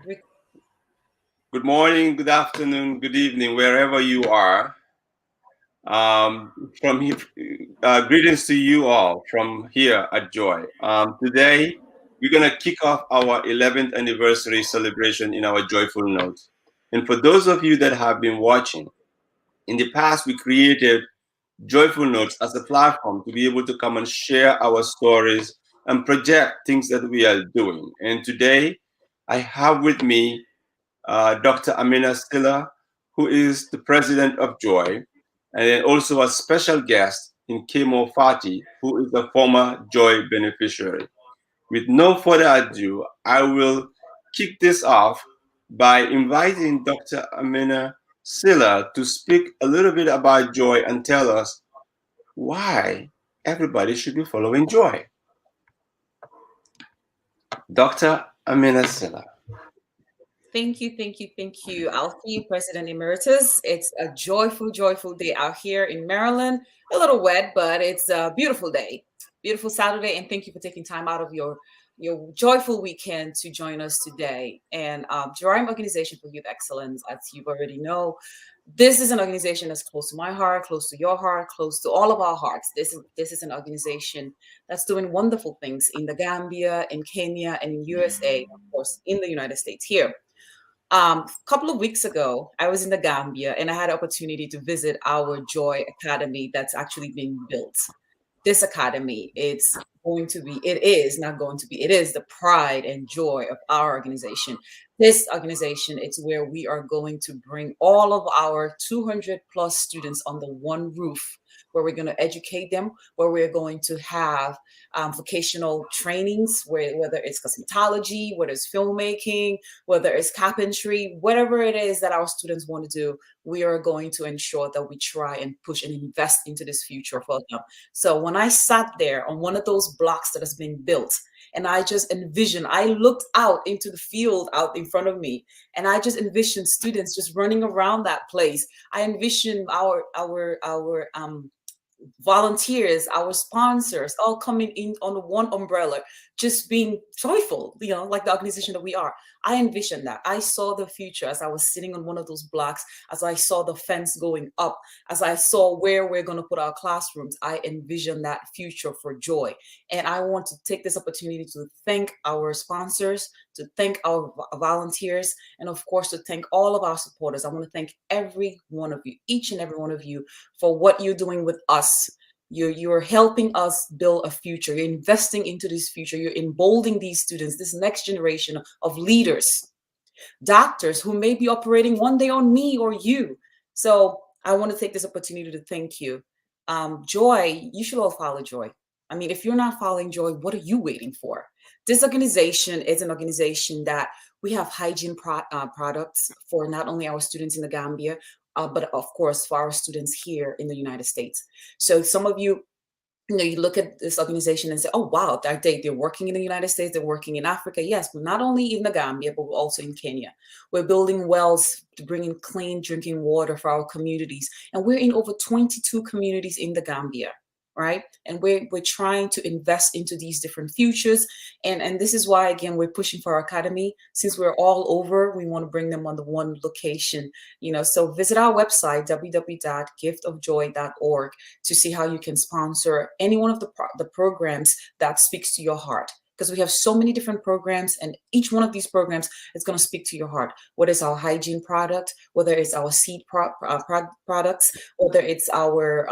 Rick. Good morning, good afternoon, good evening, wherever you are. From greetings to you all from here at Joy. Today, we're gonna kick off our 11th anniversary celebration in our joyful notes. And for those of you that have been watching, in the past, we created Joyful Notes as a platform to be able to come and share our stories and project things that we are doing. And today, I have with me Dr. Amina Stiller, who is the president of JOYE, and then also a special guest in Kemo Fati, who is a former JOYE beneficiary. With no further ado, I will kick this off by inviting Dr. Amina Stiller to speak a little bit about JOYE and tell us why everybody should be following JOYE. Dr. Amina Stiller. Thank you, Alfie, President Emeritus. It's a joyful day out here in Maryland. A little wet, but it's a beautiful day, beautiful Saturday, and thank you for taking time out of your joyful weekend to join us today. And Joy Organization for Youth Excellence, as you already know, this is an organization that's close to my heart, close to your heart, close to all of our hearts. This is an organization that's doing wonderful things in the Gambia, in Kenya, and in USA, of course, in the United States here. A couple of weeks ago, I was in the Gambia and I had an opportunity to visit our Joy Academy that's actually being built. This academy, it is not going to be, it is the pride and joy of our organization. This organization, it's where we are going to bring all of our 200 plus students under one roof, where we're going to educate them, where we're going to have vocational trainings, whether it's cosmetology, whether it's filmmaking, whether it's carpentry, whatever it is that our students want to do, we are going to ensure that we try and push and invest into this future for them. So when I sat there on one of those blocks that has been built, and I just envisioned, I looked out into the field out in front of me, and I just envisioned students just running around that place. I envisioned our volunteers, our sponsors, all coming in on one umbrella, just being joyful, like the organization that we are. I envisioned that. I saw the future as I was sitting on one of those blocks, as I saw the fence going up, as I saw where we're going to put our classrooms. I envisioned that future for Joy. And I want to take this opportunity to thank our sponsors, to thank our volunteers, and of course, to thank all of our supporters. I want to thank every one of you, each and every one of you, for what you're doing with us. You're helping us build a future. You're investing into this future. You're emboldening these students, this next generation of leaders, doctors who may be operating one day on me or you. So I want to take this opportunity to thank you. Joy, you should all follow Joy. I mean, if you're not following Joy, what are you waiting for? This organization is an organization that we have hygiene products for not only our students in the Gambia, but of course for our students here in the United States. So some of you, you look at this organization and say, oh, wow, they're working in the United States, they're working in Africa. Yes, but not only in the Gambia, but we're also in Kenya. We're building wells to bring in clean drinking water for our communities. And we're in over 22 communities in the Gambia, right? And we're trying to invest into these different futures. And this is why, again, we're pushing for our academy. Since we're all over, we want to bring them on the one location, so visit our website, www.giftofjoy.org, to see how you can sponsor any one of the programs that speaks to your heart, because we have so many different programs, and each one of these programs is going to speak to your heart, whether it's our hygiene product, whether it's our seed products, whether it's our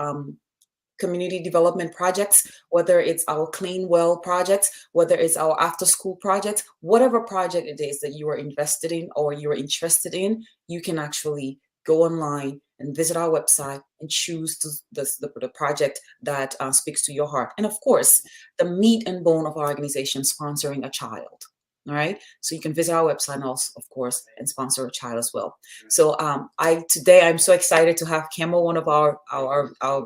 community development projects, whether it's our clean well projects, whether it's our after school projects, whatever project it is that you are invested in or you're interested in, you can actually go online and visit our website and choose the project that speaks to your heart. And of course, the meat and bone of our organization, sponsoring a child. All right. So you can visit our website and also, of course, and sponsor a child as well. So today I'm so excited to have Kemo, one of our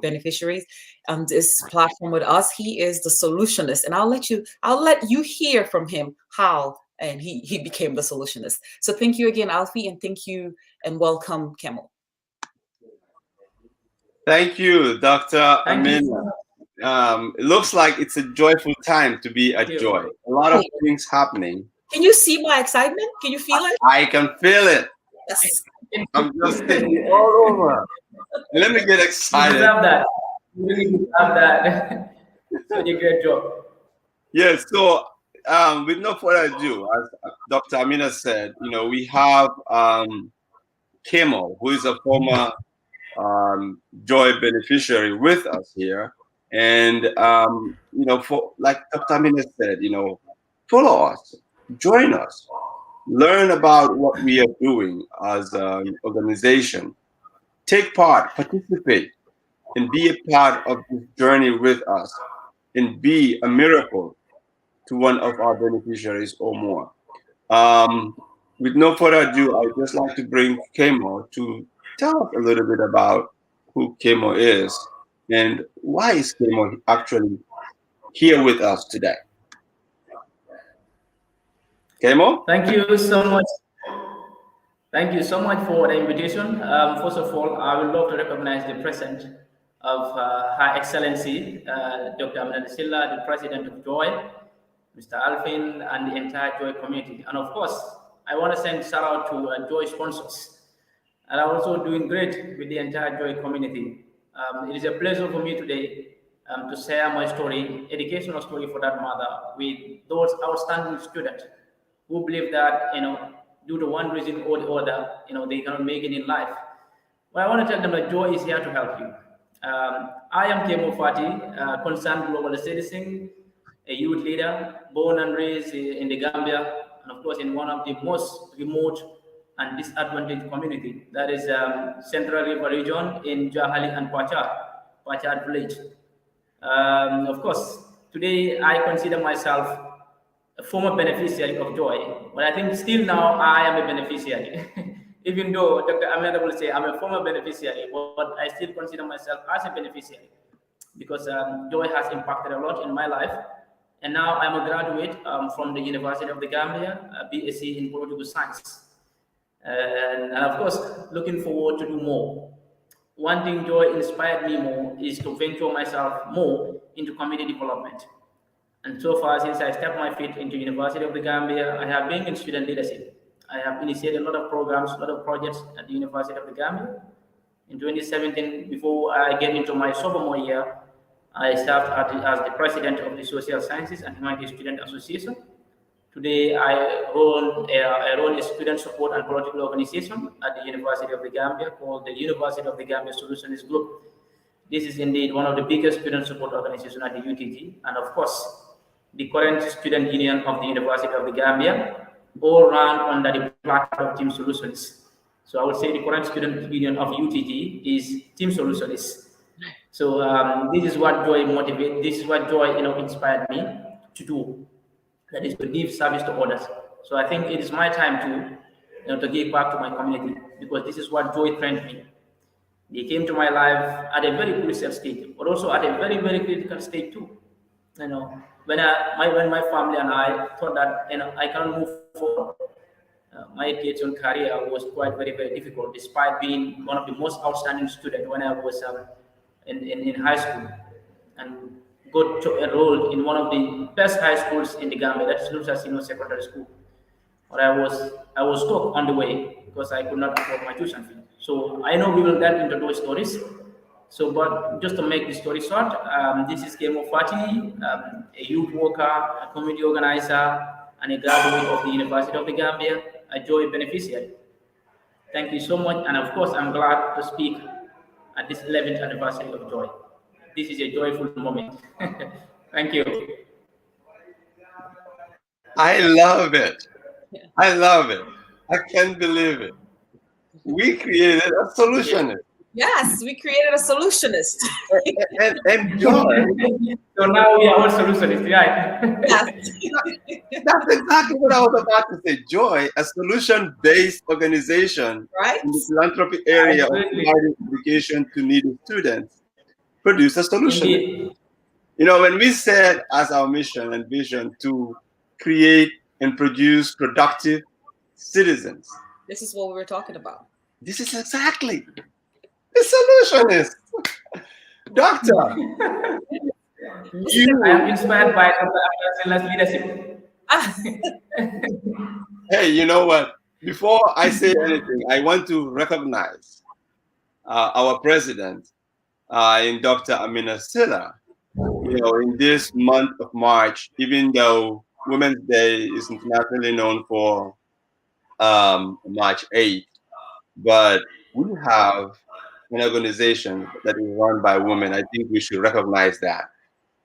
beneficiaries, on this platform with us. He is the solutionist, and I'll let you hear from him how and he became the solutionist. So thank you again, Alfie, and thank you and welcome, Kemo. Thank you, Dr. Thank Amin. you. It looks like it's a joyful time to be at Joy. A lot of Right. things happening. Can you see my excitement? Can you feel it? I can feel it. Yes. I'm just taking all over. Let me get You excited. deserve that. You really deserve that. Such a great job. Yes. So, with no further ado, as Dr. Amina said, we have Kemo, who is a former JOYE beneficiary with us here. And, for like Dr. Amina said, follow us, join us, learn about what we are doing as an organization, take part, participate, and be a part of this journey with us, and be a miracle to one of our beneficiaries or more. Um, with no further ado, I'd just like to bring Kemo to tell us a little bit about who Kemo is and why is Kemo actually here with us today. Kemo? Thank you so much. Thank you so much for the invitation. First of all, I would love to recognize the presence of Her Excellency Dr. Amanda Silla, the President of JOYE, Mr. Alvin, and the entire JOYE community. And of course, I want to send shout out to JOYE sponsors. And I'm also doing great with the entire JOYE community. It is a pleasure for me today to share my story, educational story for that matter, with those outstanding students who believe that, due to one reason or the other, they cannot make it in life. Well, I want to tell them that JOYE is here to help you. I am Kemo Fati, concerned global citizen, a youth leader, born and raised in the Gambia, and of course in one of the most remote and disadvantaged community, that is Central River region in Jahali and Pachar village. Of course, today I consider myself a former beneficiary of JOYE, but I think still now I am a beneficiary. Even though Dr. Amanda will say I'm a former beneficiary, but I still consider myself as a beneficiary because JOYE has impacted a lot in my life. And now I'm a graduate from the University of the Gambia, a BSc in Political Science. And of course, looking forward to do more. One thing JOYE inspired me more is to venture myself more into community development. And so far, since I stepped my feet into University of the Gambia, I have been in student leadership. I have initiated a lot of programs, a lot of projects at the University of the Gambia. In 2017, before I get into my sophomore year, I served as the president of the Social Sciences and Humanities Student Association. Today, I run a student support and political organization at the University of the Gambia called the University of the Gambia Solutionist Group. This is indeed one of the biggest student support organizations at the UTG, and of course, the current student union of the University of the Gambia, all run under the platform of Team Solutions. So I would say the current student union of UTG is Team Solutions. So this is what JOYE motivated. This is what JOYE, inspired me to do. That is to give service to others. So I think it is my time to give back to my community because this is what JOYE trained me. They came to my life at a very crucial stage, but also at a very, very critical stage too. When my family and I thought that I can't move forward, my education career was quite very, very difficult, despite being one of the most outstanding students when I was in high school, and got to enrolled in one of the best high schools in the Gambia, that's Lusasino Secondary School. But I was stuck on the way because I could not afford my tuition fee. So I know we will get into those stories. So, but just to make the story short, this is Kemo Fati, a youth worker, a community organizer, and a graduate of the University of the Gambia, a JOYE beneficiary. Thank you so much, and of course, I'm glad to speak at this 11th anniversary of JOYE. This is a joyful moment. Thank you. I love it. Yeah. I love it. I can't believe it. We created a solution. Yes, we created a solutionist. And JOYE, So now we are all solutionists, right? Yes. that's exactly what I was about to say. JOYE, a solution-based organization Right? in the philanthropy area of Absolutely. providing education to needy students, produce a solution. Indeed. When we said as our mission and vision to create and produce productive citizens, This is what we were talking about. this is exactly the solutionist. Doctor, I am inspired by Dr. Abdul leadership. Hey, you know what? Before I say anything, I want to recognize our president in Dr. Amina Silla. You know, in this month of March, even though Women's Day is internationally known for March 8th, but we have an organization that is run by women. I think we should recognize that.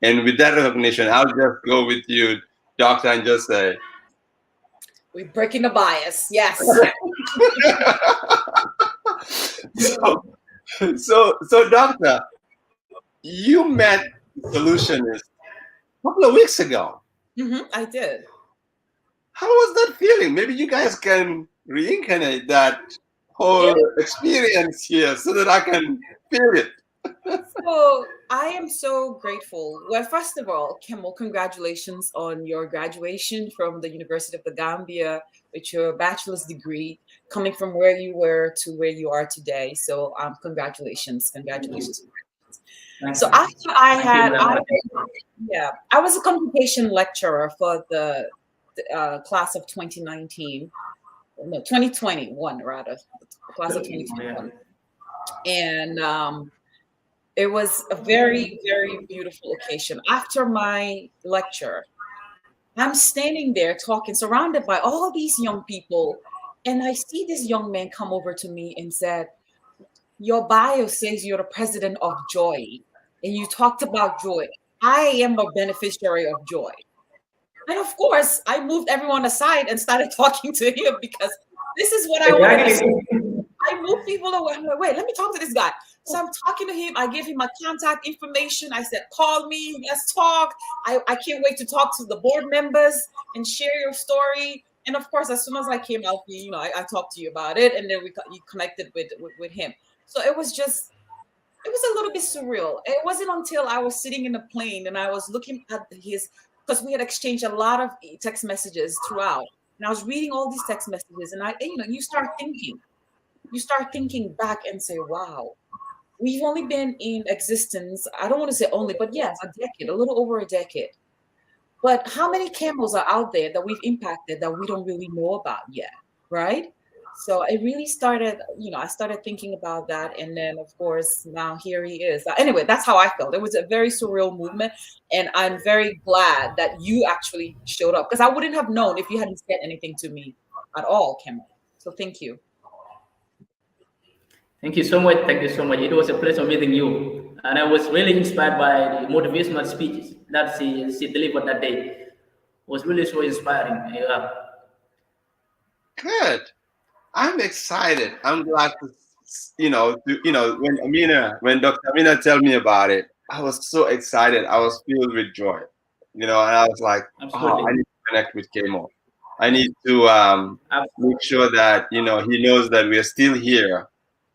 And with that recognition, I'll just go with you, Doctor, and just say, We're breaking the bias. Yes. so, so, Doctor, you met the solutionist a couple of weeks ago. I did. How was that feeling? Maybe you guys can reincarnate that whole experience here so that I can feel it. So I am so grateful. Well, first of all, Kemo, congratulations on your graduation from the University of the Gambia with your bachelor's degree, coming from where you were to where you are today. So congratulations, congratulations. So after I was a computation lecturer for the class of 2019, no, 2021 rather, class of 2021. And it was a very, very beautiful occasion. After my lecture, I'm standing there talking, surrounded by all these young people, and I see this young man come over to me and said, "Your bio says you're the president of JOYE, and you talked about joy. I am a beneficiary of joy." And of course, I moved everyone aside and started talking to him because this is what I want to do. I moved people away. I'm like, wait, let me talk to this guy. So I'm talking to him. I gave him my contact information. I said, call me. Let's talk. I can't wait to talk to the board members and share your story. And of course, as soon as I came out, you know, I talked to you about it, and then you connected with him. So it was a little bit surreal. It wasn't until I was sitting in the plane and I was looking at because we had exchanged a lot of text messages throughout, and I was reading all these text messages, and you start thinking back and say, wow, we've only been in existence, I don't want to say only, but yes, a decade, a little over a decade. But how many Kemos are out there that we've impacted that we don't really know about yet, right? So it really started, I started thinking about that. And then, of course, now here he is. Anyway, that's how I felt. It was a very surreal movement. And I'm very glad that you actually showed up, because I wouldn't have known if you hadn't said anything to me at all, Kemo. So thank you. Thank you so much. Thank you so much. It was a pleasure meeting you. And I was really inspired by the motivational speeches that she delivered that day. It was really so inspiring. Yeah. Good. I'm excited. I'm glad to, when Dr. Amina told me about it, I was so excited. I was filled with joy, and I was like, Absolutely. I need to connect with Kemo. I need to make sure that, he knows that we're still here,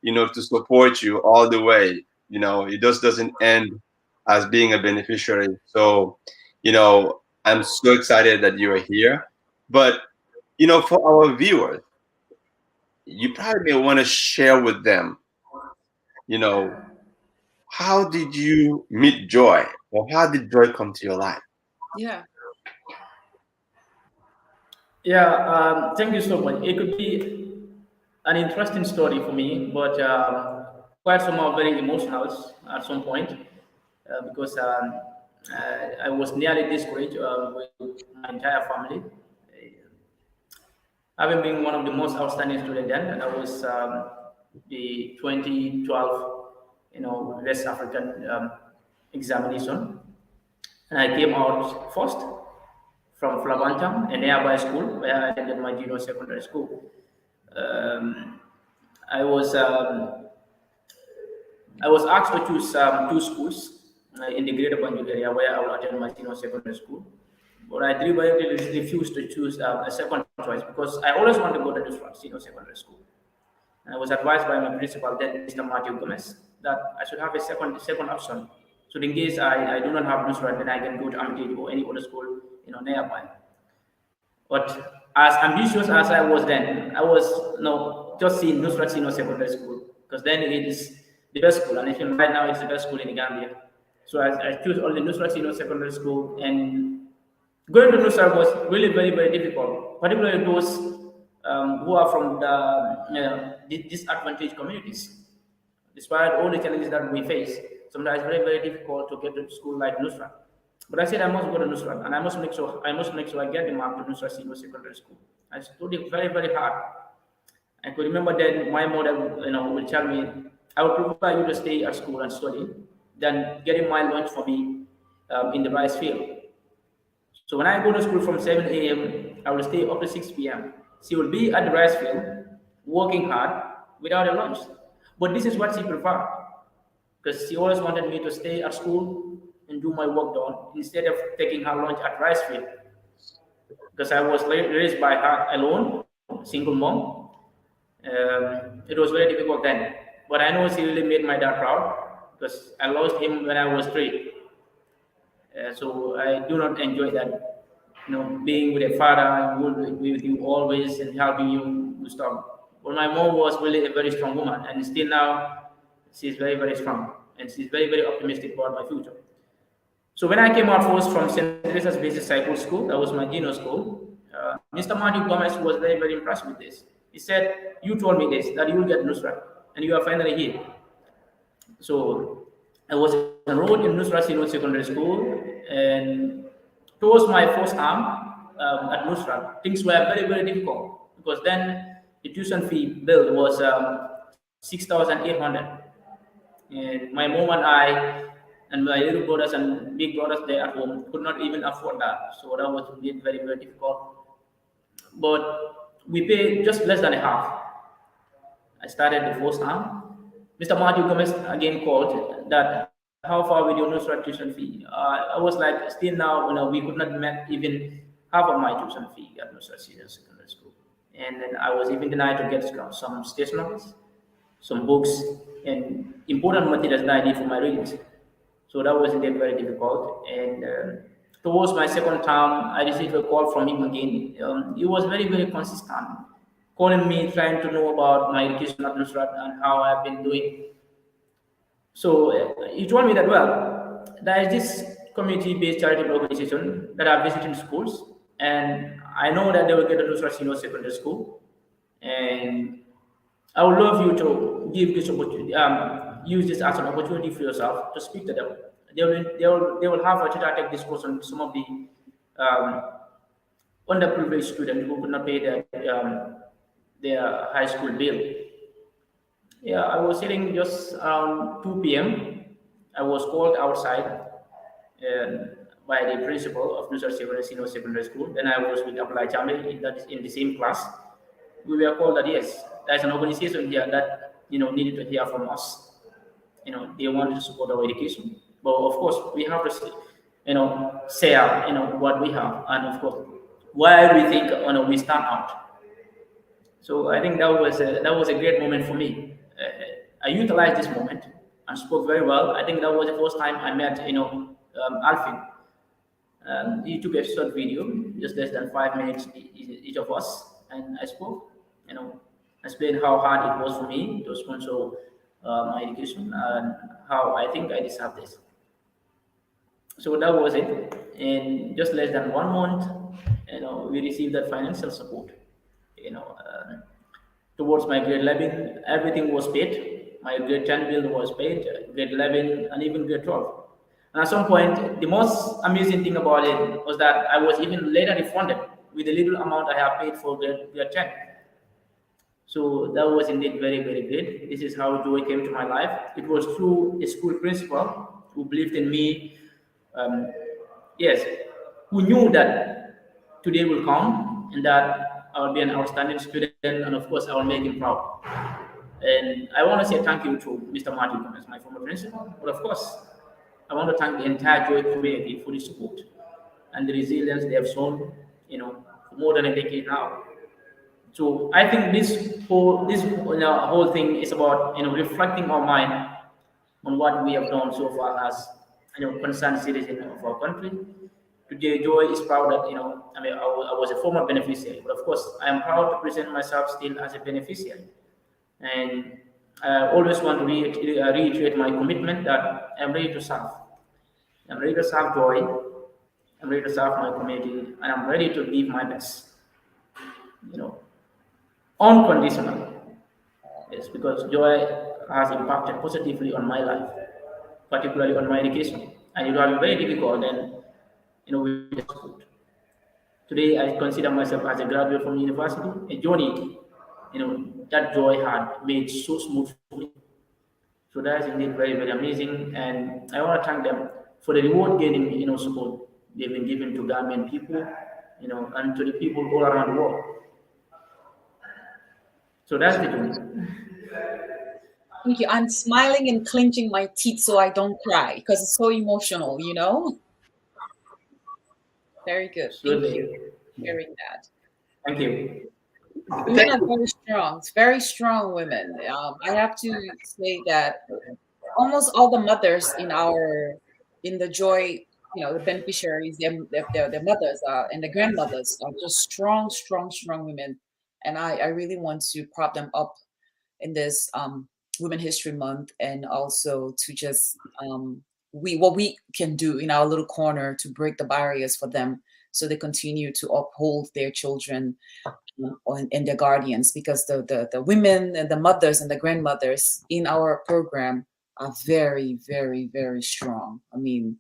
to support you all the way. It just doesn't end as being a beneficiary. So, I'm so excited that you're here. But, for our viewers, you probably may want to share with them, how did you meet joy, or how did joy come to your life? Yeah. Yeah, thank you so much. It could be an interesting story for me, but quite somehow very emotional at some point because I was nearly discouraged with my entire family. Having been one of the most outstanding students then, and that was the 2012, West African examination, and I came out first from Flabantam, a nearby school where I attended my junior secondary school. Um, I was asked to choose two schools in the Greater Banjul area where I will attend my senior secondary school. But I deliberately refused to choose a second choice because I always wanted to go to Nusrat Senior Secondary School. And I was advised by my principal, then Mr. Matthew Gomez, that I should have a second option. So in case I do not have Nusrat, then I can go to Amity or any other school nearby. But as ambitious as I was then, I was just seeing Nusrat Senior Secondary School because then it is the best school, and even right now it's the best school in the Gambia. So I choose only Nusrat Senior Secondary School, and Going to Nusra was really very, very difficult, particularly those who are from the disadvantaged communities. Despite all the challenges that we face, sometimes it's very, very difficult to get to school like Nusra. But I said I must go to Nusra, and I must make sure I get the mark to Nusra Senior Secondary School. I studied very, very hard. I could remember that my mother, will tell me, I would prefer you to stay at school and study than getting my lunch for me in the rice field. So when I go to school from 7 a.m., I will stay up to 6 p.m. She will be at the rice field working hard without a lunch. But this is what she preferred because she always wanted me to stay at school and do my work done instead of taking her lunch at rice field. Because I was raised by her alone, single mom. It was very difficult then. But I know she really made my dad proud because I lost him when I was 3. So I do not enjoy that. Being with a father who will be with you always and helping you to stop. But my mom was really a very strong woman, and still now she's very, very strong, and she's very, very optimistic about my future. So when I came out first from St. Teresa's Basic Cycle School, that was my junior school, Mr. Matthew Gomez was very, very impressed with this. He said, "You told me this, that you will get Nusrat, and you are finally here." So I was enrolled in Nusrat Senior Secondary School, and towards my first term at Nusrat, things were very, very difficult because then the tuition fee bill was 6,800, and my mom and I and my little brothers and big brothers there at home could not even afford that. So that was indeed very, very difficult. But we paid just less than a half. I started the first term. Mr. Matthew Gomez again called that how far with your Nusrat tuition fee? I was like, still now, we could not met even half of my tuition fee at Nusrat Senior Secondary School. And then I was even denied to get some stationeries, some books, and important materials that I need for my readings. So that was indeed very difficult. And towards my second term, I received a call from him again. He was very, very consistent, calling me, trying to know about my education at Nusrat and how I've been doing. So he told me that, well, there is this community-based charitable organization that are visiting schools, and I know that they will get a Nusrat Senior Secondary School, and I would love you to give this opportunity, use this as an opportunity for yourself to speak to them. They will have a tete-a-tete discussion with some of the um, underprivileged students who could not pay their high school bill. Yeah, I was sitting just around 2 p.m. I was called outside by the principal of Nusrat Senior Secondary School. Then I was with Abdullah Chambe in the same class. We were called that yes, there's an organization here that needed to hear from us. They wanted to support our education, but of course we have to share what we have, and of course why we think we stand out. So I think that was a great moment for me. I utilized this moment and spoke very well. I think that was the first time I met Alfin. He took a short video, just less than 5 minutes each of us, and I spoke. Explained how hard it was for me to sponsor my education and how I think I deserve this. So that was it. In just less than 1 month, we received that financial support. You know, uh, Towards my grade 11, everything was paid. My grade 10 bill was paid, grade 11, and even grade 12. And at some point, the most amazing thing about it was that I was even later refunded with the little amount I have paid for grade 10. So that was indeed very, very great. This is how joy came to my life. It was through a school principal who believed in me. Um, yes, who knew that today will come and that I will be an outstanding student, and of course, I will make him proud. And I want to say thank you to Mr. Martin Gomez, my former principal. But of course, I want to thank the entire Joy community for the support and the resilience they have shown, for more than a decade now. So I think this whole thing is about reflecting our mind on what we have done so far as concerned citizen of our country. Today, Joy is proud that I was a former beneficiary, but of course I am proud to present myself still as a beneficiary. And I always want to reiterate my commitment that I'm ready to serve. I'm ready to serve Joy, I'm ready to serve my community, and I'm ready to give my best. You know, unconditional. Yes, because joy has impacted positively on my life, particularly on my education. And it was very difficult and with the school. Today I consider myself as a graduate from university, a journey, that joy had made so smooth for me. So that is indeed very, very amazing. And I want to thank them for the reward gaining, support they've been giving to Gambian people, and to the people all around the world. So that's the journey. Thank you. I'm smiling and clenching my teeth so I don't cry because it's so emotional, you know? Very good. Thank you Absolutely. for sharing that. Thank you. Women are very strong. It's very strong women. I have to say that almost all the mothers in the joy, the beneficiaries, their mothers are and the grandmothers are just strong, strong, strong women. And I really want to prop them up in this Women History Month, and also to just what we can do in our little corner to break the barriers for them, so they continue to uphold their children and their guardians, because the women and the mothers and the grandmothers in our program are very, very, very strong. I mean,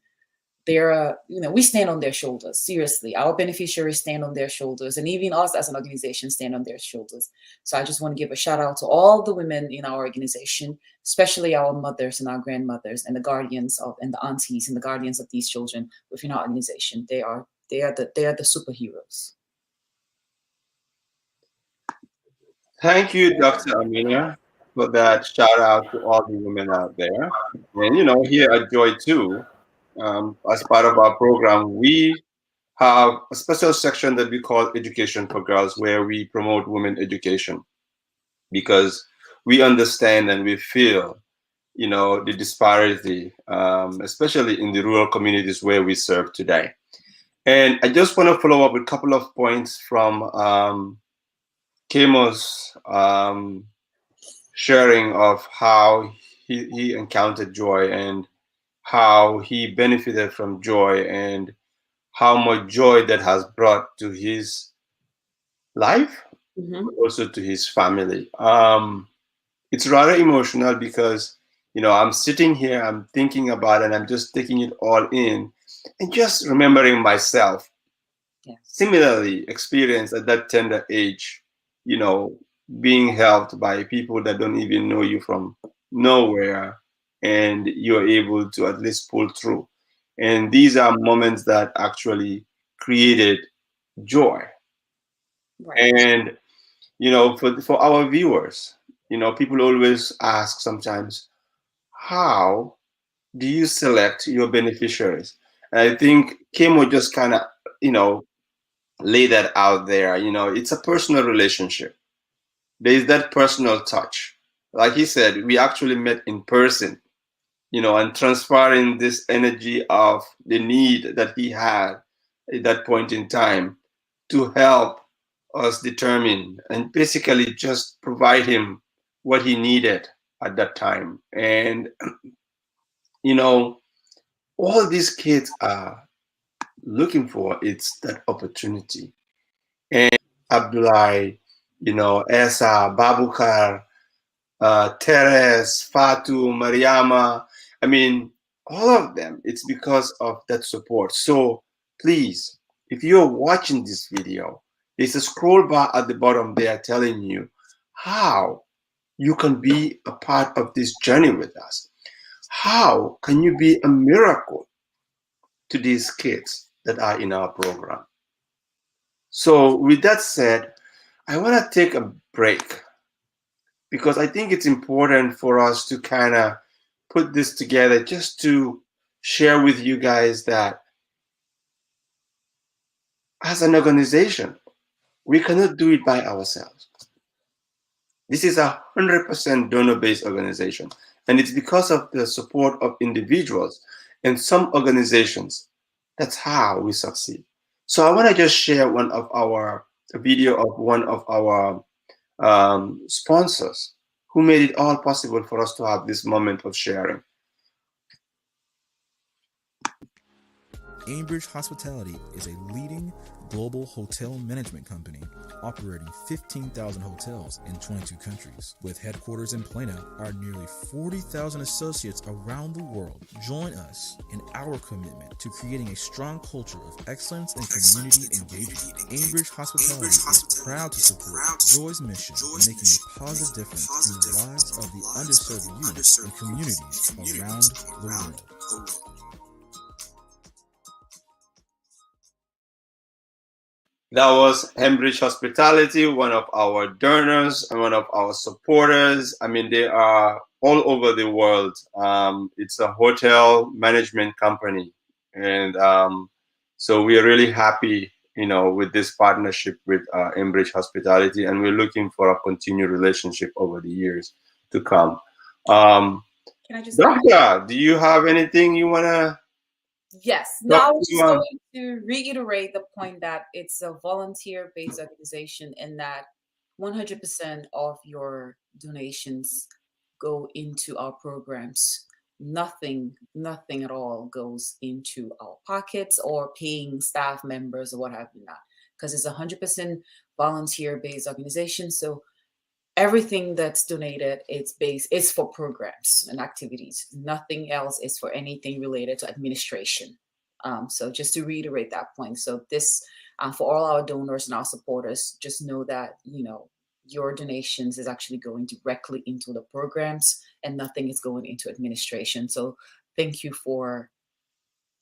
they're we stand on their shoulders. Seriously, our beneficiaries stand on their shoulders, and even us as an organization stand on their shoulders. So I just want to give a shout out to all the women in our organization, especially our mothers and our grandmothers and the guardians of, and the aunties and the guardians of these children within our organization. They are the superheroes. Thank you, Dr. Amina, for that shout out to all the women out there. And here at Joy too, as part of our program, we have a special section that we call Education for Girls, where we promote women education, because we understand and we feel, the disparity, especially in the rural communities where we serve today. And I just want to follow up with a couple of points from Kemo's sharing of how he encountered joy, and how he benefited from joy, and how much joy that has brought to his life, Mm-hmm. but also to his family. It's rather emotional because, I'm sitting here, I'm thinking about it, and I'm just taking it all in, and just remembering myself, Yeah. similarly experienced at that tender age, being helped by people that don't even know you from nowhere, and you're able to at least pull through. And these are moments that actually created joy. Right. And for our viewers, people always ask sometimes, how do you select your beneficiaries? And I think Kemo just kind of, lay that out there. It's a personal relationship. There is that personal touch. Like he said, we actually met in person, and transferring this energy of the need that he had at that point in time to help us determine and basically just provide him what he needed at that time. And, you know, all these kids are looking for, it's that opportunity. And Abdullah, Esa, Babukar, Teres, Fatu, Mariama. I mean, all of them, it's because of that support. So please, if you're watching this video, there's a scroll bar at the bottom there telling you how you can be a part of this journey with us. How can you be a miracle to these kids that are in our program? So with that said, I want to take a break, because I think it's important for us to kind of put this together, just to share with you guys that as an organization, we cannot do it by ourselves. This is 100% donor-based organization, and it's because of the support of individuals and some organizations. That's how we succeed. So I want to just share a video of one of our sponsors who made it all possible for us to have this moment of sharing. Ambridge Hospitality is a leading global hotel management company operating 15,000 hotels in 22 countries. With headquarters in Plano, our nearly 40,000 associates around the world join us in our commitment to creating a strong culture of excellence and community engagement. Ambridge Hospitality is proud to support JOYE's mission of making a positive difference in the lives of the underserved youth and communities around the world. That was Hembridge Hospitality, one of our donors and one of our supporters. I mean, they are all over the world. It's a hotel management company. And so we are really happy, with this partnership with Hembridge Hospitality. And we're looking for a continued relationship over the years to come. Can I just Doctor, do you have anything you want to? Yes. No, I was just going to reiterate the point that it's a volunteer-based organization and that 100% of your donations go into our programs. Nothing at all goes into our pockets or paying staff members or what have you not, because it's 100% volunteer-based organization. So everything that's donated, it's for programs and activities. Nothing else is for anything related to administration. So just to reiterate that point. So this, for all our donors and our supporters, just know that, your donations is actually going directly into the programs and nothing is going into administration. So thank you for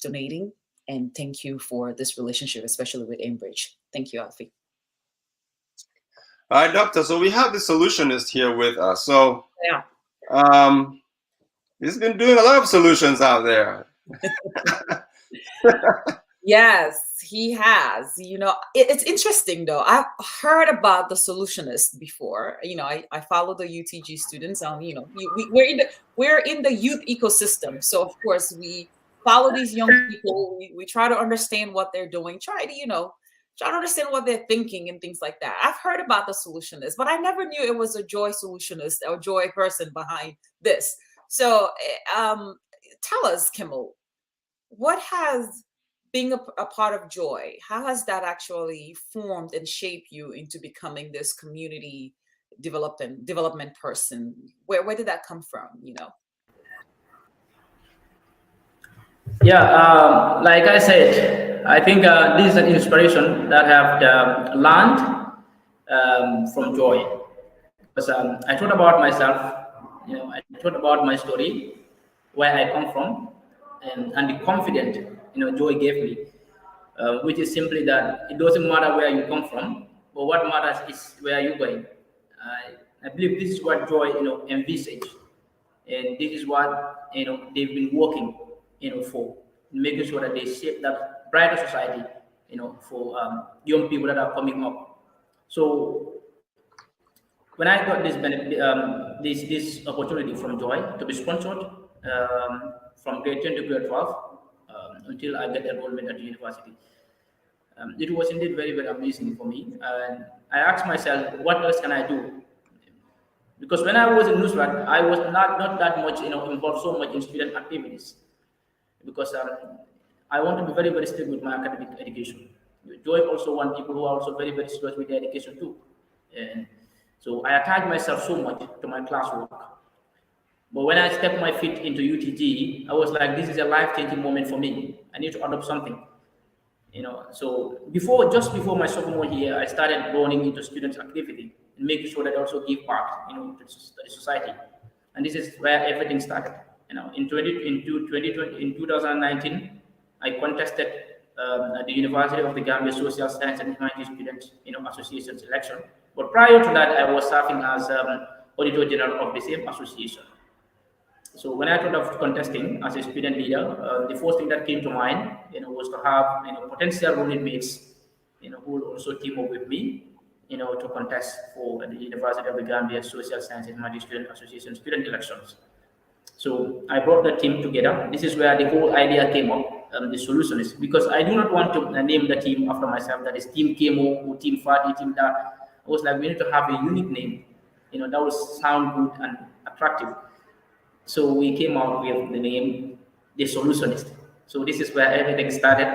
donating and thank you for this relationship, especially with Ambridge. Thank you, Alfie. All right, Doctor. So we have the solutionist here with us. So yeah, he's been doing a lot of solutions out there. Yes, he has. It's interesting though. I've heard about the solutionist before. I follow the UTG students. We're in the youth ecosystem. So of course we follow these young people. We try to understand what they're doing. Try to understand what they're thinking and things like that. I've heard about the solutionist, but I never knew it was a JOYE solutionist or JOYE person behind this. So tell us, Kemo, what has being a part of JOYE, how has that actually formed and shaped you into becoming this community development person? Where did that come from? Yeah, like I said, I think this is an inspiration that I have learned from JOYE. Because I thought about myself, I thought about my story, where I come from, and the confidence, JOYE gave me, which is simply that it doesn't matter where you come from, but what matters is where you're going. I believe this is what JOYE, envisaged, and this is what they've been working, for making sure that they shape that brighter society, for young people that are coming up. So when I got this opportunity from JOYE to be sponsored from grade 10 to grade 12 until I get enrollment at the university, it was indeed very, very amazing for me. And I asked myself, what else can I do? Because when I was in Nusrat, I was not that much, involved so much in student activities. Because I want to be very, very strict with my academic education. JOYE also want people who are also very, very serious with their education too. And so I attached myself so much to my classwork. But when I stepped my feet into UTG, I was like, this is a life-changing moment for me. I need to adopt something. So just before my sophomore year, I started going into student activity and making sure that I also give back, to the society. And this is where everything started. In 2019, I contested at the University of the Gambia Social Science and Humanities Students, Association selection. But prior to that, I was serving as Auditor General of the same association. So when I thought of contesting as a student leader, the first thing that came to mind, was to have potential running mates, who will also team up with me, to contest for the University of the Gambia Social Science and Humanities Student Association student elections. So I brought the team together. This is where the whole idea came up. The solution is because I do not want to name the team after myself. That is Team Kemo or Team Fatty, Team that. I was like, we need to have a unique name. That will sound good and attractive. So we came out with the name The Solutionist. So this is where everything started.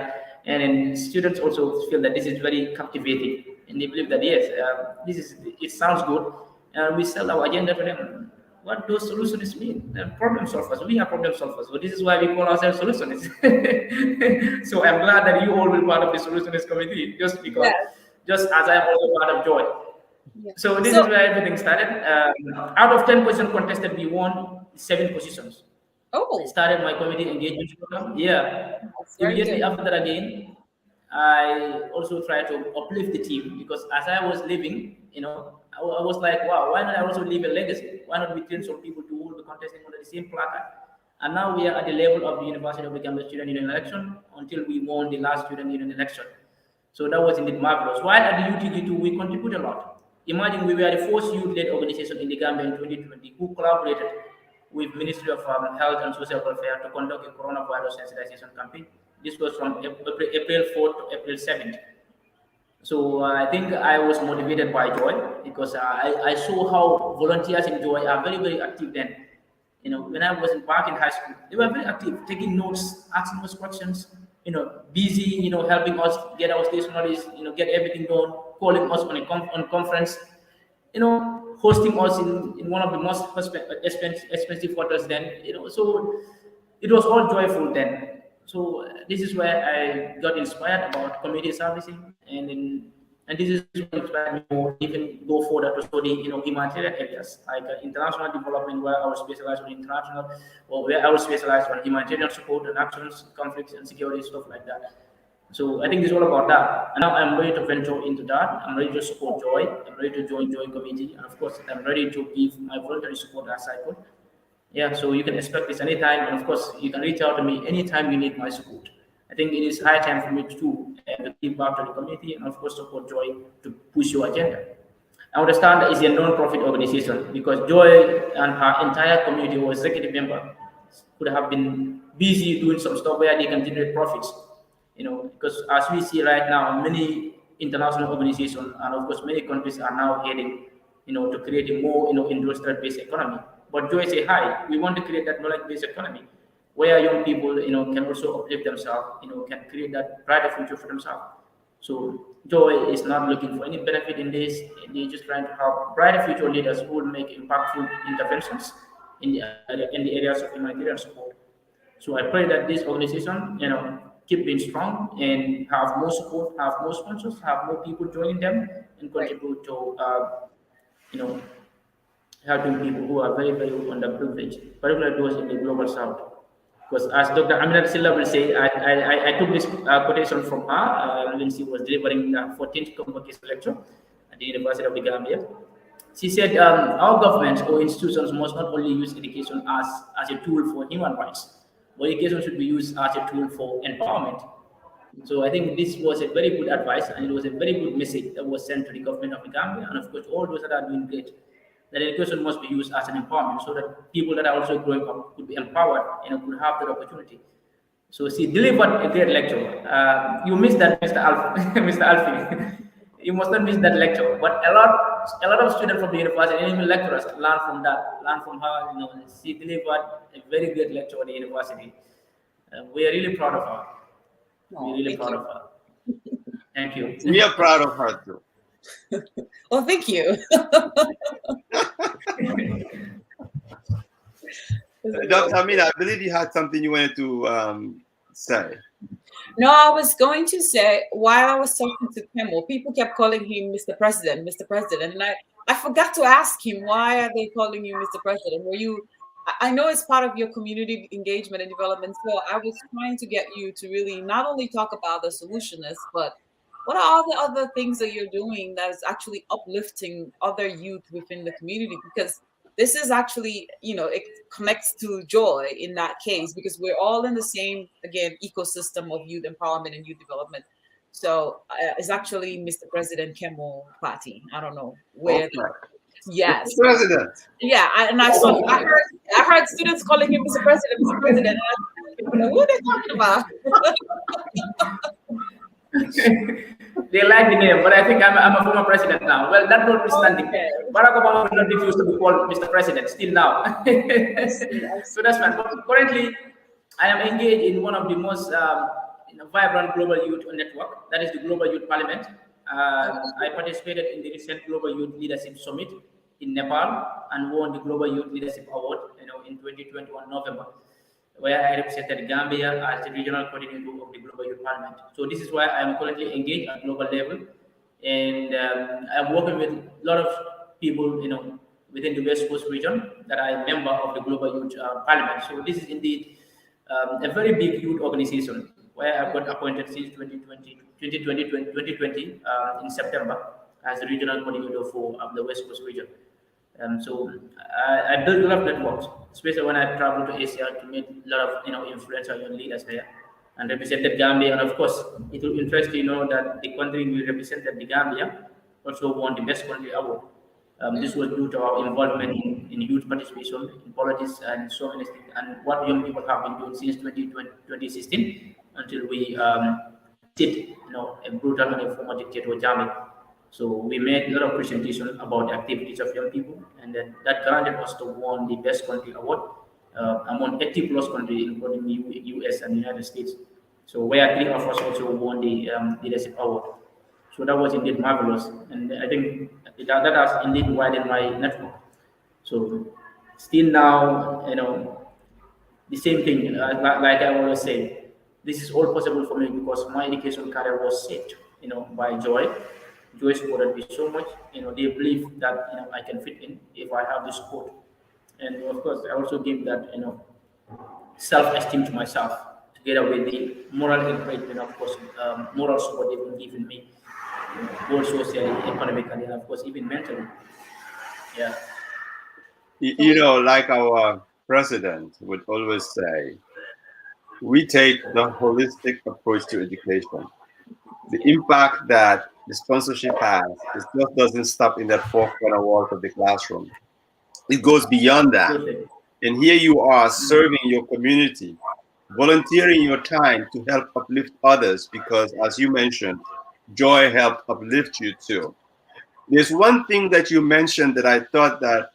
And then students also feel that this is very captivating, and they believe that yes, it sounds good. We sell our agenda to them. What those solutions mean? Problem solvers. We are problem solvers. So this is why we call ourselves solutionists. So I'm glad that you all will be part of the solutionist committee, just because, Yes. just as I'm also part of JOYE. Yeah. So this So, is where everything started. Out of 10 positions contested, we won 7 positions. I oh, started my community engagement program. Yeah. that's very Immediately good. after that, again, I also tried to uplift the team, because as I was leaving, I was like, wow, why not I also leave a legacy? Why not we train some people to hold the contesting under the same placard? And now we are at the level of the University of the Gambia Student Union election until we won the last student union election. So that was indeed marvelous. While at the UTG2, we contribute a lot. Imagine we were the first youth-led organization in the Gambia in 2020 who collaborated with Ministry of Health and Social Welfare to conduct a coronavirus sensitization campaign. This was from April 4th to April 7th. So I think I was motivated by JOYE, because I saw how volunteers in JOYE are very, very active then. When I was back in high school, they were very active, taking notes, asking us questions, busy, helping us get our stationaries, get everything done, calling us on on conference, hosting us in one of the most expensive hotels then, so it was all joyful then. So this is where I got inspired about community servicing, and this is what inspired me more, even go further to study, humanitarian areas like international development, where I was specialized on international, or where I was specialized on humanitarian support and actions, conflicts and security, stuff like that. So I think it's all about that. And now I'm ready to venture into that. I'm ready to support JOYE. I'm ready to join JOYE committee, and of course, I'm ready to give my voluntary support as I could. Yeah, so you can expect this anytime, and of course, you can reach out to me anytime you need my support. I think it is high time for me to give back to the community, and of course, support JOYE to push your agenda. I understand that it's a non-profit organization, because JOYE and her entire community or executive member could have been busy doing some stuff where they can generate profits. Because as we see right now, many international organizations and of course many countries are now heading, to create a more, industrial-based economy. But JOYE say, hi, we want to create that knowledge-based economy where young people, can also uplift themselves, can create that brighter future for themselves. So JOYE is not looking for any benefit in this. They're just trying to have brighter future leaders who will make impactful interventions in the areas of humanitarian support. So I pray that this organization, keep being strong and have more support, have more sponsors, have more people joining them, and Right. contribute to, you know, helping people who are very, very underprivileged, particularly those in the global south. Because as Dr. Aminat Silla will say, I took this quotation from her when she was delivering the 14th convocation lecture at the University of the Gambia. She said, our governments or institutions must not only use education as a tool for human rights, but education should be used as a tool for empowerment. So I think this was a very good advice, and it was a very good message that was sent to the government of the Gambia, and of course all those that are doing great. That education must be used as an empowerment, so that people that are also growing up could be empowered and could have that opportunity. So she delivered a great lecture. You missed that, Mr. Alf, Mr. Alfie. You must not miss that lecture. But a lot of students from the university and even lecturers learn from that, learn from her. She delivered a very great lecture at the university. We are really proud of her. Oh, We're really thank proud you. of her. Thank you. We are proud of her too. Well, thank you. Dr. Amin, I believe you had something you wanted to say. No, I was going to say, while I was talking to Kemo, people kept calling him Mr. President, Mr. President. And I forgot to ask him, why are they calling you Mr. President? Were you, I know it's part of your community engagement and development. So I was trying to get you to really not only talk about the solutionists, but what are all the other things that you're doing that is actually uplifting other youth within the community? Because this is actually, it connects to JOYE in that case, because we're all in the same, again, ecosystem of youth empowerment and youth development. So it's actually Mr. President Kemo Party. I don't know where. Okay. Yes. Mr. President. Yeah, I heard students calling him Mr. President, Mr. President. And I what are they talking about? They like the name, but I think I'm a former president now. Well, that notwithstanding, Okay. Barack Obama will not refuse to be called Mr. President still now. So that's fine. But currently, I am engaged in one of the most vibrant global youth network, that is the Global Youth Parliament. I participated in the recent Global Youth Leadership Summit in Nepal and won the Global Youth Leadership Award, in 2021 November, where I represented Gambia as the regional coordinator of the Global Youth Parliament. So this is why I am currently engaged at global level, and I'm working with a lot of people, within the West Coast region that I am member of the Global Youth Parliament. So this is indeed a very big youth organization where I've got appointed since 2020 in September as the regional coordinator for the West Coast region. So I built a lot of networks, especially when I traveled to Asia to meet a lot of influential young leaders there and represented Gambia. And of course, it will interest you know that the country we represented, the Gambia, also won the Best Country Award. This was due to our involvement in youth participation in politics and so many things, and what young people have been doing since 2016 until we did a brutal and a former dictator Jammeh. So we made a lot of presentation about the activities of young people, and then that granted us to win the Best Country Award among 80 plus countries, including the US and United States. So where three of us also won the leadership award. So that was indeed marvelous, and I think that has indeed widened my network. So still now, the same thing, like I always say, this is all possible for me because my education career was shaped, by Joy. Joy supported me so much. They believe that I can fit in if I have the support, and of course, I also give that self-esteem to myself, together with the moral encouragement, of course, moral support they've been giving me, both socially, economically, and of course, even mentally. Yeah. Like our president would always say, we take the holistic approach to education. The impact that the sponsorship has, it just doesn't stop in that four corner walls of the classroom. It goes beyond that. Absolutely. And here you are serving your community, volunteering your time to help uplift others because, as you mentioned, joy helped uplift you too. There's one thing that you mentioned that I thought that,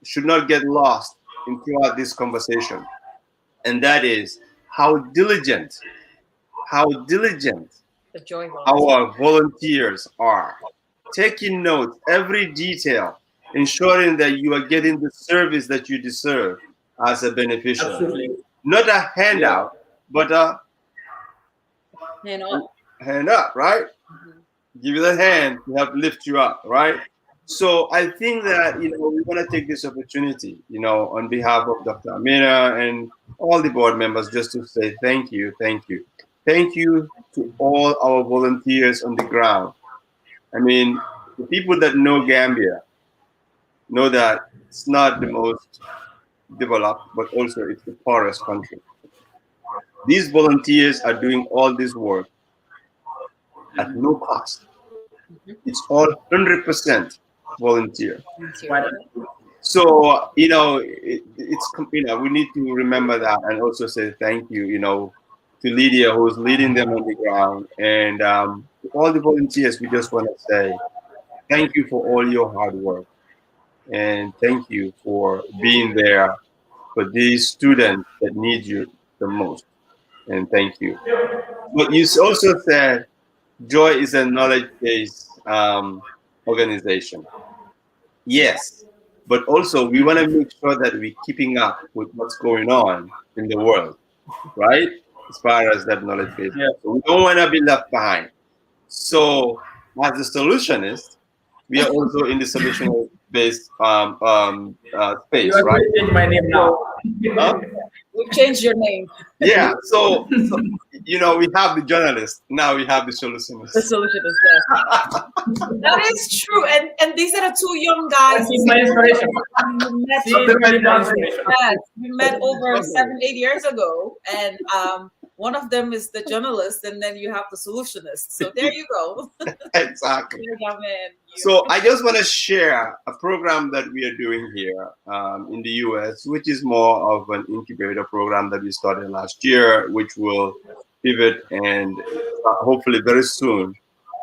should not get lost in throughout this conversation. And that is how diligent The joy our volunteers are, taking notes, every detail, ensuring that you are getting the service that you deserve as a beneficiary. Absolutely. Not a handout, but a you know. hand up, right? Give you the hand to help lift you up, right? So I think that, we want to take this opportunity, on behalf of Dr. Amina and all the board members, just to say thank you. Thank you to all our volunteers on the ground. I mean, the people that know Gambia know that it's not the most developed, but also it's the poorest country. These volunteers are doing all this work at no cost. It's all 100% volunteer. So, it's we need to remember that and also say thank you, to Lydia, who's leading them on the ground, and to all the volunteers. We just want to say thank you for all your hard work, and thank you for being there for these students that need you the most. And thank you. But you also said Joy is a knowledge-based organization. Yes, but also we want to make sure that we're keeping up with what's going on in the world, right? As far as that knowledge base. Yeah. So we don't want to be left behind. So as the solutionist, we are also in the solution-based space, You are right? changing my name now. Huh? We've changed your name. Yeah, so we have the journalist, now we have the solutionist. The solution is there. That is true. And these are the two young guys. She's my inspiration. We met, She is really my inspiration. yes, we met over 7-8 years ago. And one of them is the journalist, and then you have the solutionist. So there you go. Exactly. Young man, So I just want to share a program that we are doing here in the US, which is more of an incubator program that we started last year, which will pivot and hopefully very soon,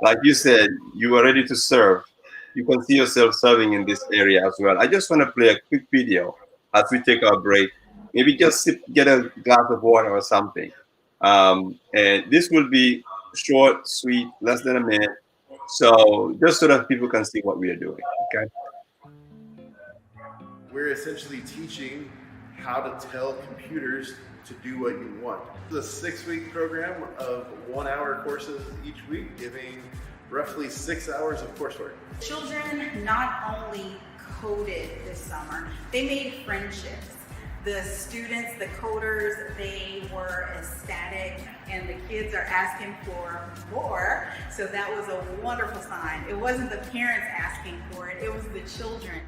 like you said, you are ready to serve. You can see yourself serving in this area as well. I just want to play a quick video as we take our break. maybe just get a glass of water or something. And this will be short, sweet, less than a minute. So just so that people can see what we are doing. Okay. We're essentially teaching how to tell computers to do what you want. It's a 6-week program of 1-hour courses each week, giving roughly 6 hours of coursework. Children not only coded this summer, they made friendships. The students, the coders, they were ecstatic, and the kids are asking for more. So that was a wonderful sign. It wasn't the parents asking for it, it was the children.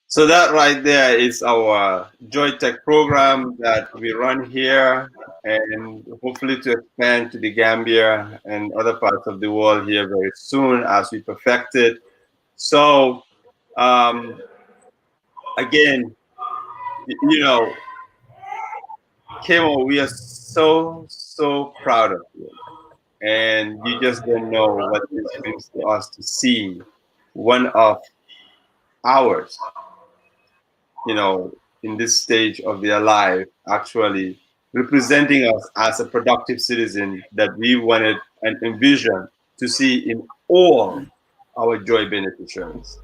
So that right there is our Joy Tech program that we run here, and hopefully to expand to the Gambia and other parts of the world here very soon as we perfect it. So again, you know, Kemo, we are so proud of you, and you just don't know what this means to us to see one of ours, you know, in this stage of their life, actually representing us as a productive citizen that we wanted and envisioned to see in all our Joy beneficiaries.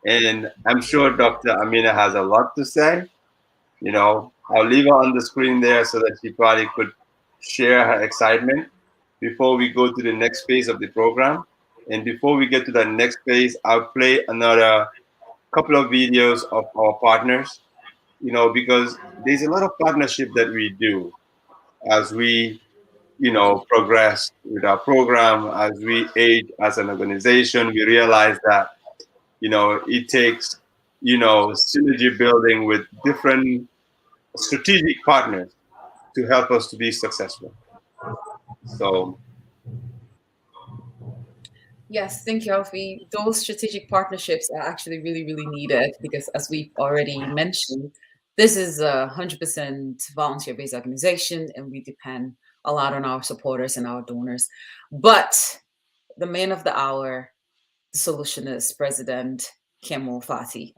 And I'm sure Dr. Amina has a lot to say. You know, I'll leave her on the screen there so that she probably could share her excitement before we go to the next phase of the program. And before we get to the next phase, I'll play another couple of videos of our partners, you know, because there's a lot of partnership that we do as we, you know, progress with our program, as we age as an organization. We realize that, you know, it takes, you know, synergy building with different strategic partners to help us to be successful. So Yes, thank you, Alfie. Those strategic partnerships are actually really, really needed because, as we've already mentioned, this is a 100% volunteer-based organization, and we depend a lot on our supporters and our donors. But the man of the hour, the solutionist, President Kemo Fati.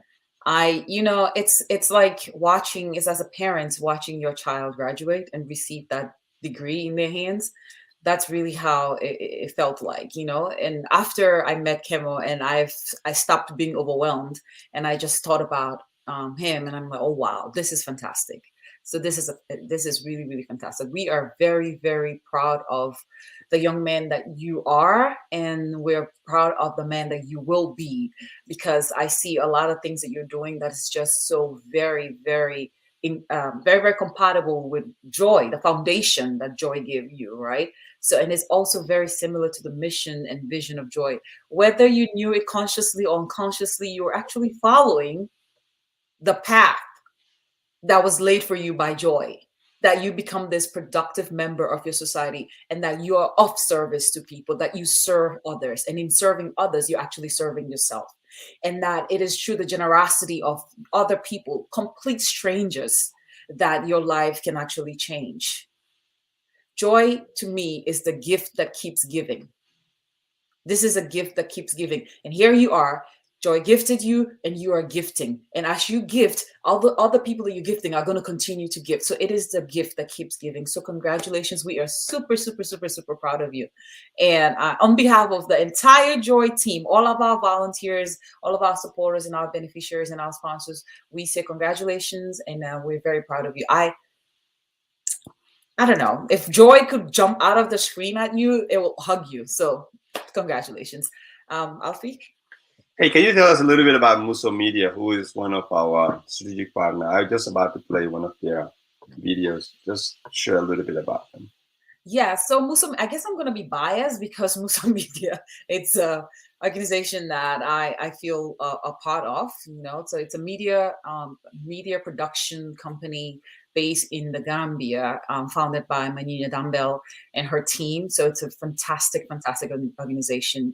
You know, it's like watching, is as a parent watching your child graduate and receive that degree in their hands. That's really how it felt like, you know. And after I met Kemo, and I stopped being overwhelmed, and I just thought about him, and I'm like, oh wow, this is fantastic. So this is really, really fantastic. We are very, very proud of the young man that you are, and we're proud of the man that you will be, because I see a lot of things that you're doing that is just so very, very very, very compatible with Joy, the foundation that Joy gave you, right? So, and it's also very similar to the mission and vision of Joy. Whether you knew it consciously or unconsciously, you were actually following the path that was laid for you by Joy, that you become this productive member of your society, and that you are of service to people, that you serve others, and in serving others you're actually serving yourself, and that it is through the generosity of other people, complete strangers, that your life can actually change. Joy to me is the gift that keeps giving. This is a gift that keeps giving, and here you are. Joy gifted you, and you are gifting. And as you gift, all the other people that you're gifting are going to continue to give. So it is the gift that keeps giving. So congratulations. We are super, super, super, super proud of you. And on behalf of the entire Joy team, all of our volunteers, all of our supporters and our beneficiaries and our sponsors, we say congratulations, and we're very proud of you. I don't know. If Joy could jump out of the screen at you, it will hug you. So congratulations. Alfie? hey, can you tell us a little bit about Muso Media, who is one of our strategic partners? I'm just about to play one of their videos. Just share a little bit about them. Yeah, so Muso, I guess I'm going to be biased because Muso Media, it's a organization that I feel a part of, you know. So it's a media production company based in the Gambia, founded by Manina Dambel and her team. So it's a fantastic, fantastic organization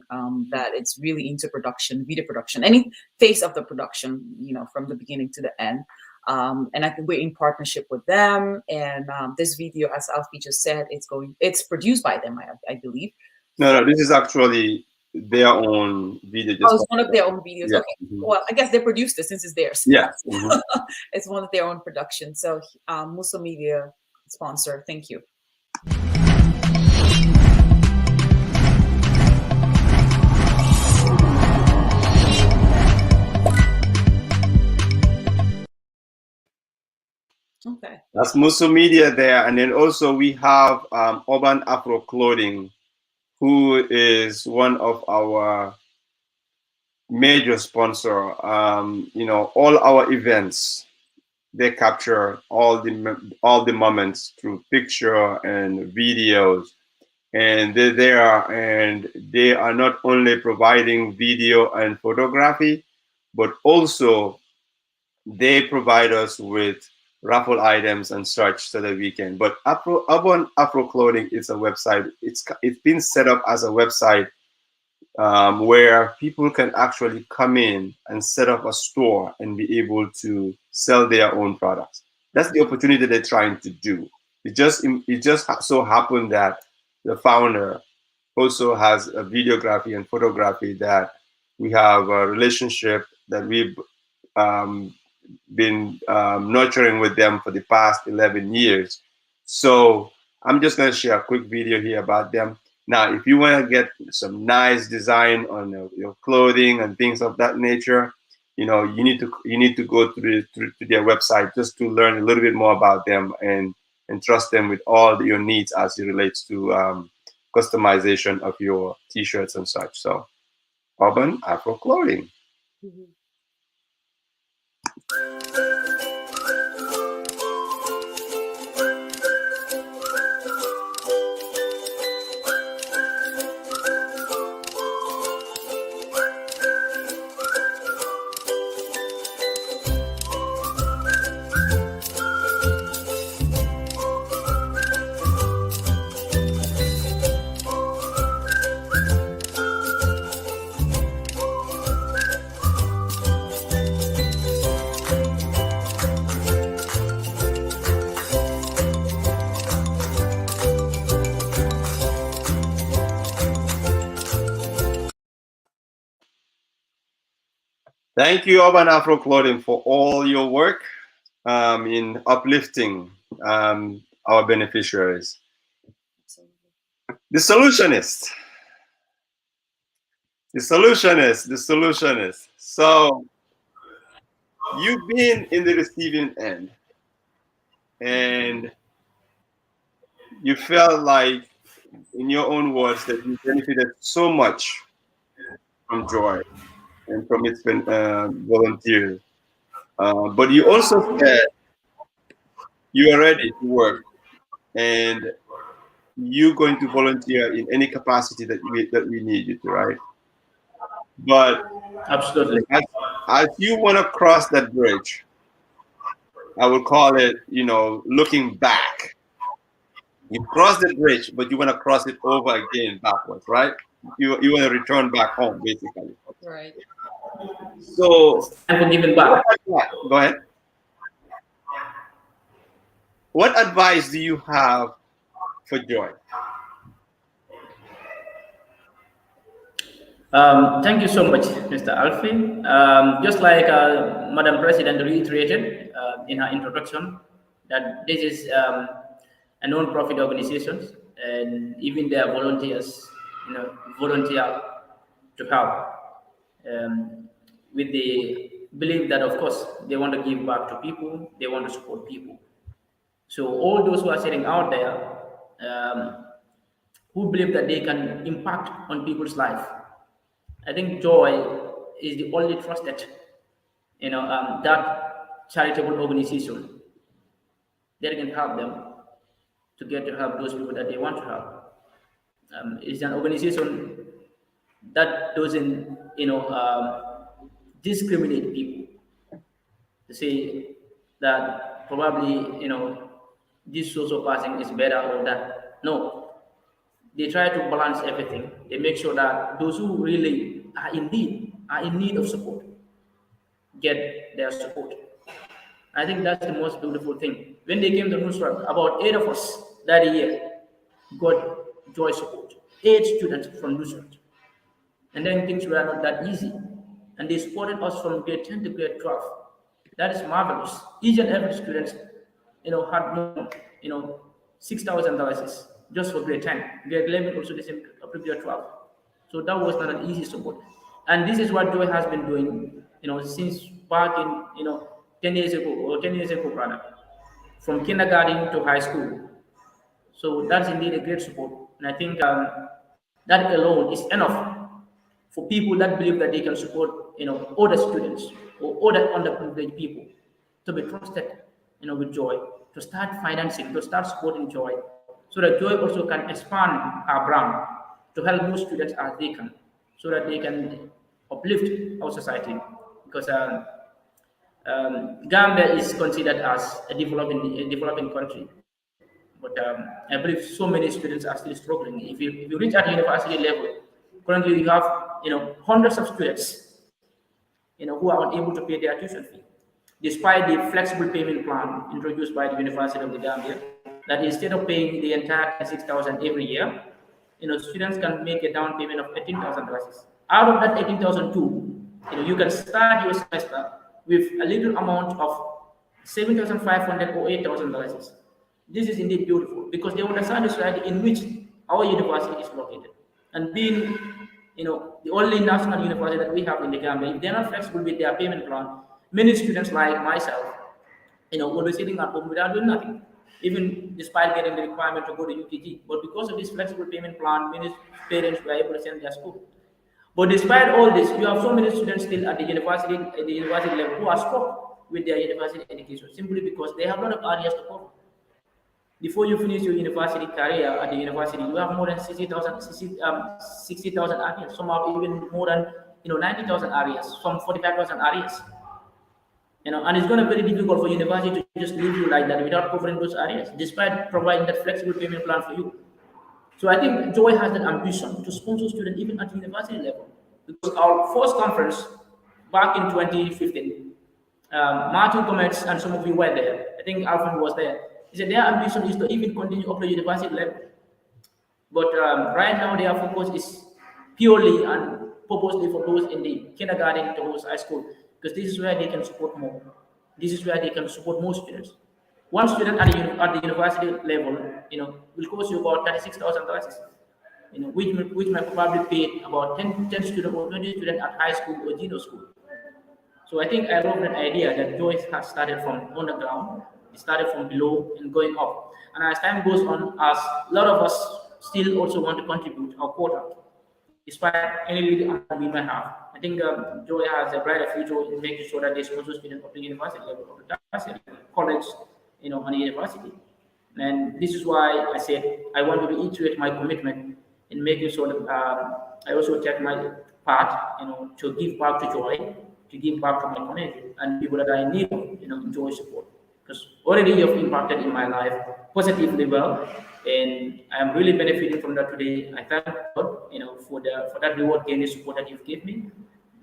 that it's really into production, video production, any phase of the production, you know, from the beginning to the end. And I think we're in partnership with them. And this video, as Alfie just said, it's produced by them, I believe. No, this is actually their own video. Oh, it's one of their own videos. Yeah. Okay. Well, I guess they produced it since it's theirs. Yeah. It's one of their own production. So Muso Media sponsor. Thank you. Okay. That's Muso Media there. And then also we have Urban Afro Clothing, who is one of our major sponsor. All our events, they capture all the moments through picture and videos. And they're there, and they are not only providing video and photography, but also they provide us with raffle items and such so that we can. But Urban Afro Clothing is a website. It's been set up as a website where people can actually come in and set up a store and be able to sell their own products. That's the opportunity they're trying to do. It just so happened that the founder also has a videography and photography that we have a relationship that we've been nurturing with them for the past 11 years. So I'm just going to share a quick video here about them. Now, if you want to get some nice design on your clothing and things of that nature, you need to go to their website just to learn a little bit more about them and trust them with all your needs as it relates to customization of your t-shirts and such. So Urban Afro Clothing. Thank you, Urban Afro Clothing, for all your work in uplifting our beneficiaries. The solutionist. So you've been in the receiving end, and you felt like, in your own words, that you benefited so much from JOYE and from its volunteers. But you also said you are ready to work, and you're going to volunteer in any capacity that we need you to, right? But Absolutely. as you want to cross that bridge, I would call it, looking back. You cross the bridge, but you want to cross it over again backwards, right? You want to return back home, basically. Right. So I'm giving back. Go ahead. What advice do you have for JOYE? Thank you so much, Mr. Alfie. Just like Madam President reiterated in her introduction, that this is a non-profit organization, and even their volunteers, volunteer to help with the belief that, of course, they want to give back to people, they want to support people. So all those who are sitting out there who believe that they can impact on people's life, I think JOYE is the only trusted, that charitable organization that can help them to get to help those people that they want to help. It's an organization that doesn't, discriminate people to say that probably, this social passing is better or that. No, they try to balance everything. They make sure that those who really are in need of support, get their support. I think that's the most beautiful thing. When they came to Nusrat, about 8 of us that year got JOYE support. 8 students from Nusrat. And then things were not that easy. And they supported us from grade 10 to grade 12. That is marvelous. Each and every student, had more, $6,000 just for grade 10. Grade 11 also the same up to grade 12. So that was not an easy support. And this is what Joy has been doing, since back in, 10 years ago, or 10 years ago rather, from kindergarten to high school. So that's indeed a great support. And I think that alone is enough for people that believe that they can support, other students or other underprivileged people to be trusted, with Joy, to start financing, to start supporting Joy, so that Joy also can expand our brand to help more students as they can, so that they can uplift our society. Because Gambia is considered as a developing country, but I believe so many students are still struggling. If you reach at university level, currently we have hundreds of students who are unable to pay their tuition fee, despite the flexible payment plan introduced by the University of the Gambia, that instead of paying the entire 6,000 every year, students can make a down payment of $18,000. Out of that 18,002, you can start your semester with a little amount of 7,500 or $8,000. This is indeed beautiful because they understand the society in which our university is located. And being, the only national university that we have in the Gambia, if they're not flexible with their payment plan, many students like myself, will be sitting at home without doing nothing, even despite getting the requirement to go to UTG. But because of this flexible payment plan, many parents were able to send their school. But despite all this, you have so many students still at the university level who are stuck with their university education simply because they have a lot of areas to cover. Before you finish your university career at the university, you have more than 60,000 areas. Some have even more than 90,000 areas, some 45,000 areas. And it's going to be very difficult for university to just leave you like that without covering those areas, despite providing that flexible payment plan for you. So I think Joy has that ambition to sponsor students even at university level. Because our first conference back in 2015, Martin Gomez and some of you were there. I think Alfred was there. He said their ambition is to even continue up to university level. But right now their focus is purely and purposely for those in the kindergarten to those high school, because this is where they can support more. This is where they can support more students. One student at the university level, will cost you about $36,000, which might probably pay about 10 students or 20 students at high school or junior school. So I think I love that idea that Joy has started from underground, it started from below and going up. And as time goes on, as a lot of us still also want to contribute our quota, despite any little we may have. I think Joy has a brighter future in making sure that they sponsor students of the university level, of the college, on the university. And this is why I said I want to reiterate my commitment in making sure that I also take my part, to give back to Joy, to give back to my community and people that I need, Joy support. Because already you've impacted in my life positively well, and I'm really benefiting from that today. I thank God, for that reward and support that you've given me.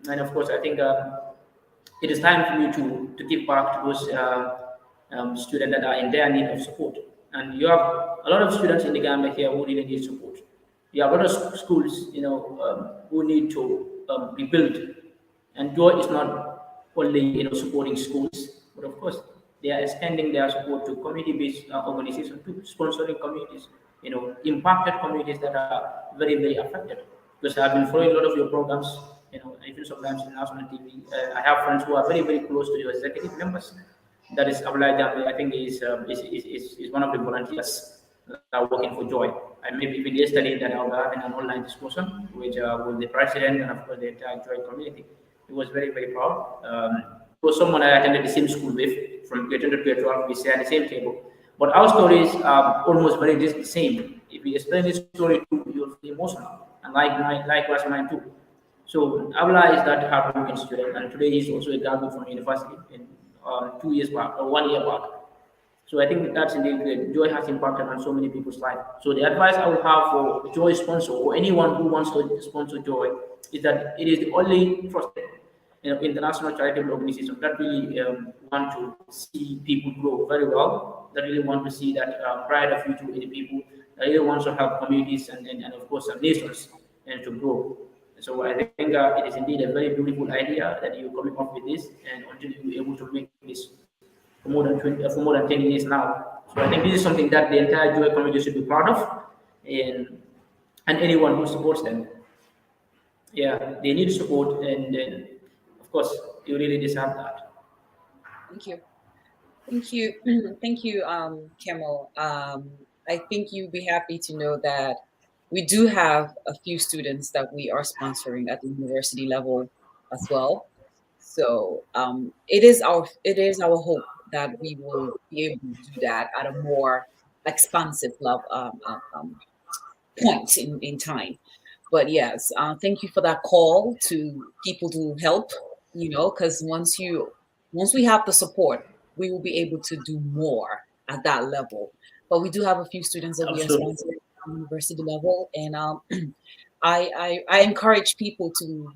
And of course, I think it is time for me to give back to those students that are in their need of support. And you have a lot of students in the Gambia here who really need support. You have a lot of schools, who need to be built. And Joy is not only supporting schools, but of course they are extending their support to community-based organizations, to sponsoring communities, impacted communities that are very, very affected. Because I've been following a lot of your programs, even sometimes in national TV. I have friends who are very, very close to your executive members. That is Abdullah Jambi, I think is one of the volunteers that are working for Joy. And maybe even yesterday that I was having an online discussion with the president and of course the entire Joy community. He was very, very proud. It was someone I attended the same school with, from grade 10 to grade 12, we sat at the same table. But our stories are almost very the same. If we explain this story to you, you'll feel emotional. And likewise mine too. So Abdullah is that hardworking student, and today he's also a graduate from university in 2 years back or 1 year back. So I think that's indeed great. Joy has impacted on so many people's life. So the advice I would have for Joy sponsor or anyone who wants to sponsor Joy is that it is the only trusted international charitable organization that really want to see people grow very well, that really want to see that brighter future in the people, that really wants to help communities and of course nations and to grow. So I think it is indeed a very beautiful idea that you're coming up with this, and until you're able to make this for more than 10 years now. So I think this is something that the entire JOYE community should be proud of, and and anyone who supports them. Yeah, they need support, and then of course you really deserve that. Thank you. Thank you. Thank you, Kemo. I think you'd be happy to know that we do have a few students that we are sponsoring at the university level as well. So it is our hope that we will be able to do that at a more expansive level point in time. But yes, thank you for that call to people to help. Because once we have the support, we will be able to do more at that level. But we do have a few students that we are Absolutely. sponsoring at the university level, and I encourage people to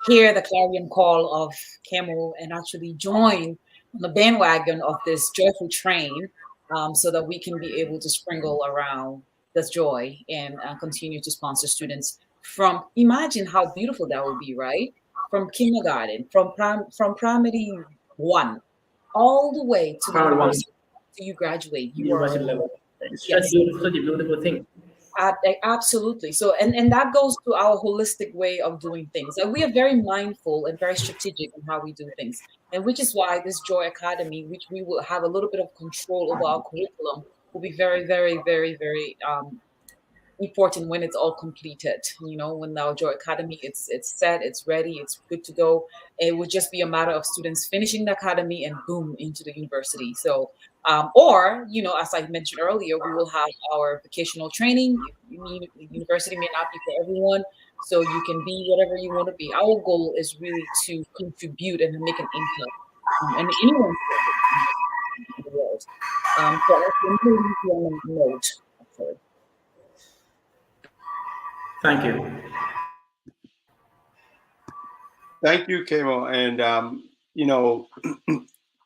hear the clarion call of Camel and actually join on the bandwagon of this joyful train, so that we can be able to sprinkle around this joy and continue to sponsor students from, imagine how beautiful that would be, right? From kindergarten, from primary one, all the way to the Primary one, university. Till you graduate, you are university level. It's yes. such a beautiful thing. Absolutely. So, and that goes to our holistic way of doing things. And we are very mindful and very strategic in how we do things. And which is why this Joy Academy, which we will have a little bit of control over our curriculum, will be very, very, very, very important when it's all completed. When our Joy Academy, it's set, it's ready, it's good to go. It would just be a matter of students finishing the academy and boom into the university. So, or as I mentioned earlier, we will have our vocational training. University may not be for everyone, so you can be whatever you want to be. Our goal is really to contribute and make an impact, and anyone in the world. So I can leave you on a note. Actually. Thank you. Thank you, Kemo. And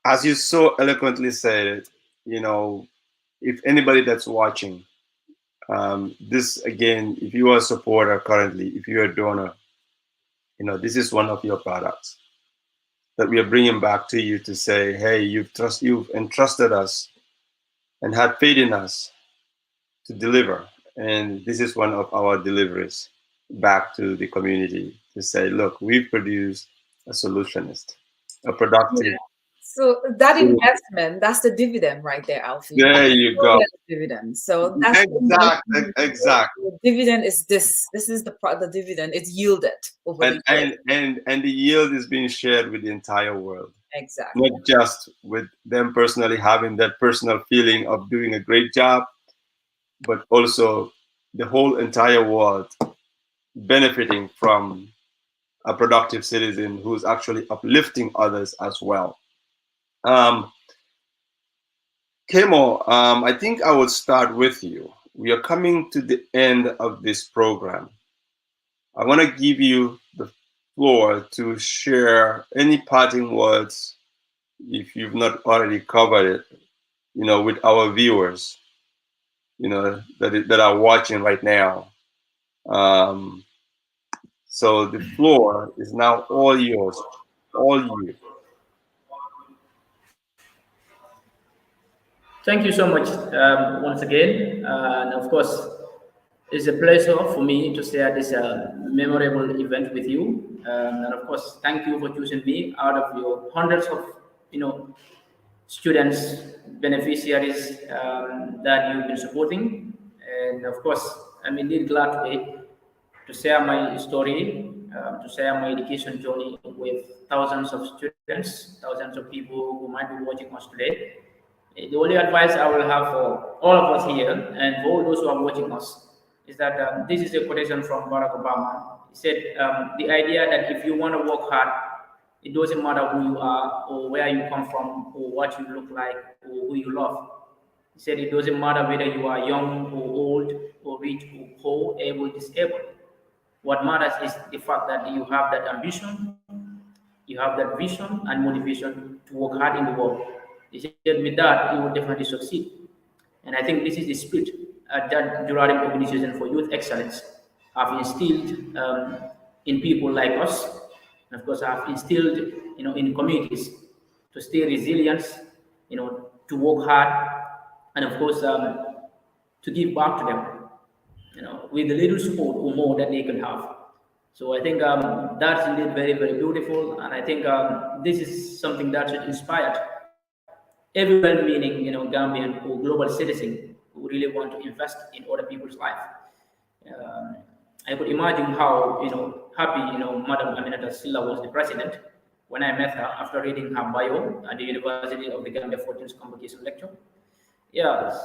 as you so eloquently said, if anybody that's watching, this again, if you are a supporter currently, if you're a donor, this is one of your products that we are bringing back to you to say, hey, you've entrusted us and had faith in us to deliver, and this is one of our deliveries back to the community to say, look, we've produced a solutionist, a productive. So that investment, that's the dividend right there, Alfie. There you go. Dividend. So that's exactly. The dividend is this. This is the dividend. It's yielded over and, and the yield is being shared with the entire world. Exactly. Not just with them personally having that personal feeling of doing a great job, but also the whole entire world benefiting from a productive citizen who's actually uplifting others as well. Kemo, I think I will start with you. We are coming to the end of this program. I want to give you the floor to share any parting words, if you've not already covered it, with our viewers, that are watching right now. So the floor is now all yours, all you. Thank you so much once again. And of course, it's a pleasure for me to share this memorable event with you. And of course, thank you for choosing me out of your hundreds of, students, beneficiaries that you've been supporting. And of course, I'm indeed glad today to share my story, to share my education journey with thousands of students, thousands of people who might be watching us today. The only advice I will have for all of us here and for all those who are watching us is that this is a quotation from Barack Obama. He said, the idea that if you want to work hard, it doesn't matter who you are or where you come from or what you look like or who you love. He said it doesn't matter whether you are young or old or rich or poor, able, disabled. What matters is the fact that you have that ambition, you have that vision and motivation to work hard in the world. He said with that, you will definitely succeed. And I think this is the spirit that Juradim Organization for Youth Excellence have instilled in people like us, and of course have instilled, in communities to stay resilient, to work hard, and of course to give back to them, with the little support or more that they can have. So I think that's indeed very, very beautiful, and I think this is something that should inspire every well-meaning, Gambian or global citizen who really want to invest in other people's life. Um, I could imagine how happy Madam Aminata Silla was the president when I met her after reading her bio at the University of the Gambia 14th Convocation Lecture. Yeah,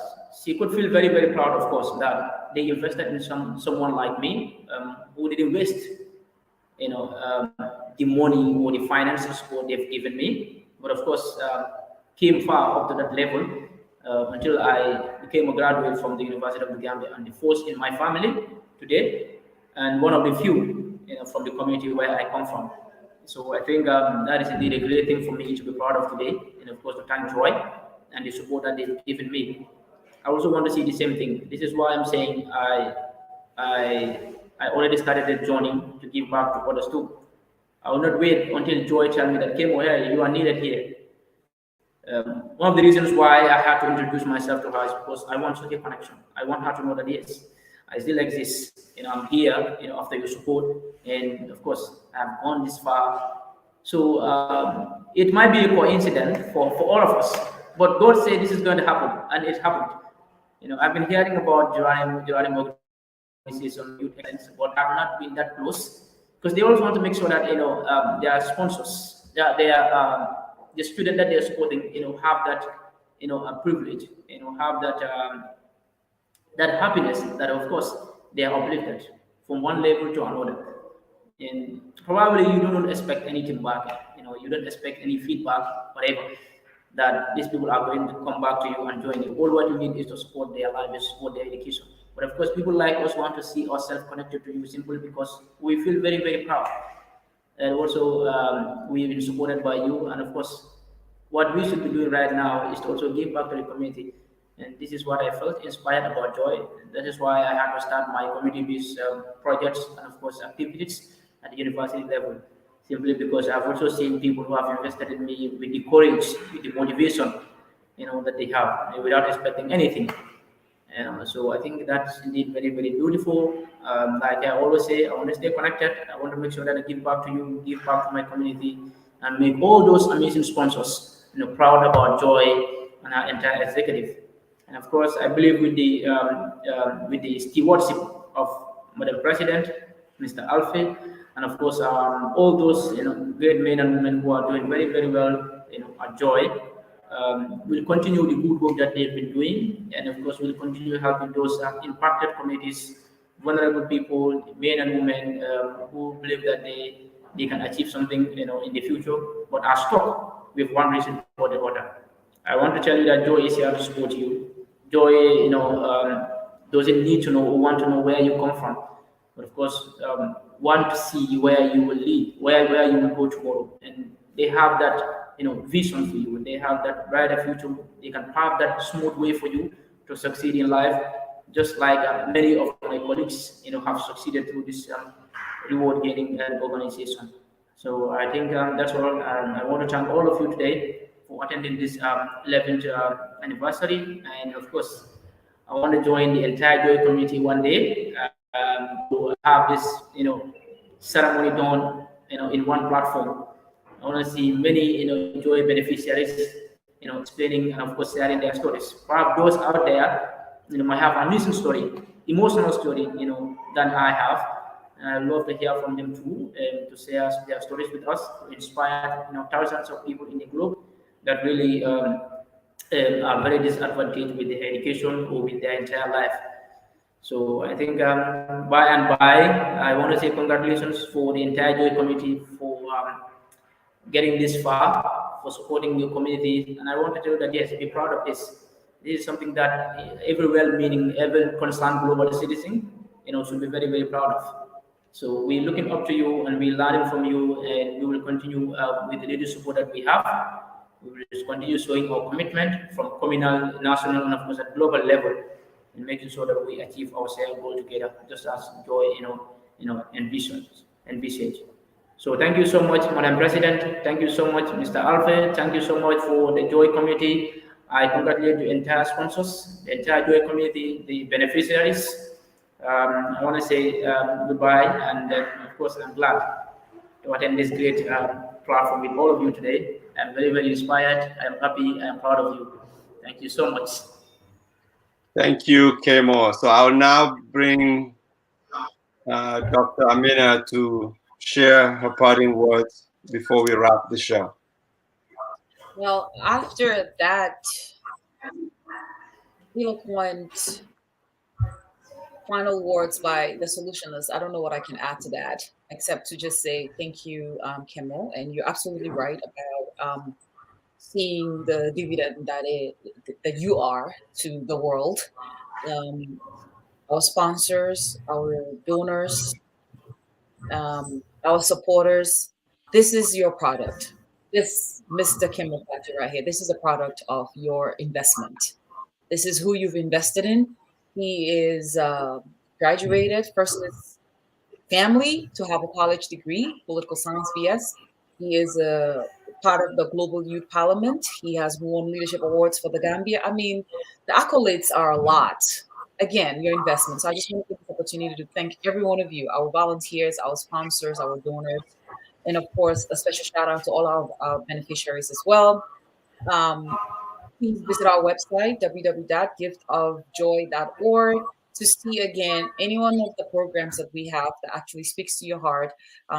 she could feel very, very proud, of course, that they invested in someone like me, who didn't waste, the money or the financial support they've given me, but of course came far up to that level until I became a graduate from the University of the Gambia and the first in my family today, and one of the few, from the community where I come from. So I think that is indeed a great thing for me to be proud of today, and of course to thank Joy and the support that they've given me. I also want to see the same thing. This is why I'm saying I already started the journey to give back to others too. I will not wait until Joy tell me that Kemo, hey, you are needed here. One of the reasons why I had to introduce myself to her is because I want to get connection. I want her to know that yes, I still exist. I'm here. After your support, and of course, I've gone this far. So it might be a coincidence for all of us, but God said this is going to happen, and it happened. I've been hearing about Geronimo organization, youth excellence, but have not been that close because they always want to make sure that their sponsors, the student that they're supporting, have that, a privilege, have that that happiness that of course they are uplifted from one level to another. And probably you don't expect anything back, you don't expect any feedback, whatever, that these people are going to come back to you and join you. All what you need is to support their lives, support their education. But of course, people like us want to see ourselves connected to you simply because we feel very, very proud. And also, we've been supported by you. And of course, what we should be doing right now is to also give back to the community. And this is what I felt inspired about Joy. That is why I had to start my community-based projects and of course activities at the university level. Simply because I've also seen people who have invested in me with the courage, with the motivation, that they have without expecting anything. So I think that's indeed very, very beautiful. Like I always say, I want to stay connected. I want to make sure that I give back to you, give back to my community, and make all those amazing sponsors, proud about Joy and our entire executive. And of course, I believe with the stewardship of Madam President, Mr. Alfie, and of course all those great men and women who are doing very, very well, at Joy. We'll continue the good work that they've been doing, and of course, we'll continue helping those impacted communities, vulnerable people, men and women who believe that they can achieve something, in the future, but are stuck with one reason or the other. I want to tell you that Joy is here to support you. Joy, doesn't need to know or want to know where you come from, but of course, want to see where you will lead, where you will go tomorrow, and they have that vision for you, and they have that brighter future. They can have that smooth way for you to succeed in life, just like many of my colleagues have succeeded through this reward gaining organization. So I think that's all. I want to thank all of you today for attending this 11th anniversary, and of course I want to join the entire Joy community one day to have this ceremony done in one platform. I want to see many, Joy beneficiaries, explaining and of course sharing their stories. Perhaps those out there, might have an amazing story, emotional story, than I have. And I'd love to hear from them too, to share their stories with us, to inspire, thousands of people in the globe that really are very disadvantaged with their education or with their entire life. So I think by and by, I want to say congratulations for the entire Joy community for getting this far, for supporting your community. And I want to tell you that yes, be proud of this. This is something that every well-meaning, every concerned global citizen, should be very, very proud of. So we're looking up to you and we're learning from you, and we will continue with the little support that we have. We will continue showing our commitment from communal, national, and of course at global level, and making sure that we achieve our shared goal together, just as Joy, envisions. envisage. So thank you so much, Madam President. Thank you so much, Mr. Alfred. Thank you so much for the JOYE community. I congratulate the entire sponsors, the entire JOYE community, the beneficiaries. I want to say goodbye, and of course, I'm glad to attend this great platform with all of you today. I'm very, very inspired. I'm happy. I'm proud of you. Thank you so much. Thank you, Kemo. So I'll now bring Dr. Amina to share her parting words before we wrap the show. Well, after that eloquent final words by the solutionist, I don't know what I can add to that, except to just say thank you, Kemo. And you're absolutely right about seeing the dividend that you are to the world. Our sponsors, our donors, our supporters. This is your product. This Mr. Kemo Factor right here. This is a product of your investment. This is who you've invested in. He is graduated first in his family to have a college degree, political science BS. He is a part of the Global Youth Parliament. He has won leadership awards for the Gambia. I mean, the accolades are a lot. Again, your investment. So I just want to take this opportunity to thank every one of you, our volunteers, our sponsors, our donors, and of course, a special shout out to all our beneficiaries as well. Um, Please visit our website, www.giftofjoy.org, to see again any one of the programs that we have that actually speaks to your heart.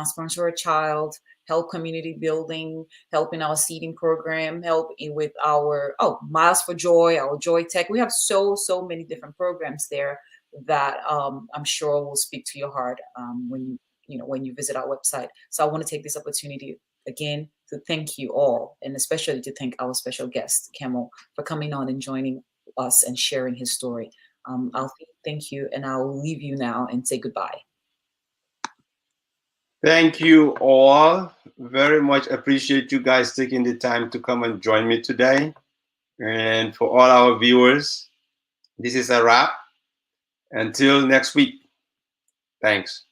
Sponsor a child, help community building, help in our seeding program, help with our Miles for Joy, our Joy Tech. We have so many different programs there that I'm sure will speak to your heart when you visit our website. So I want to take this opportunity again to thank you all, and especially to thank our special guest, Kemo, for coming on and joining us and sharing his story. Alfie, thank you, and I'll leave you now and say goodbye. Thank you all. Very much appreciate you guys taking the time to come and join me today. And for all our viewers, this is a wrap. Until next week. Thanks.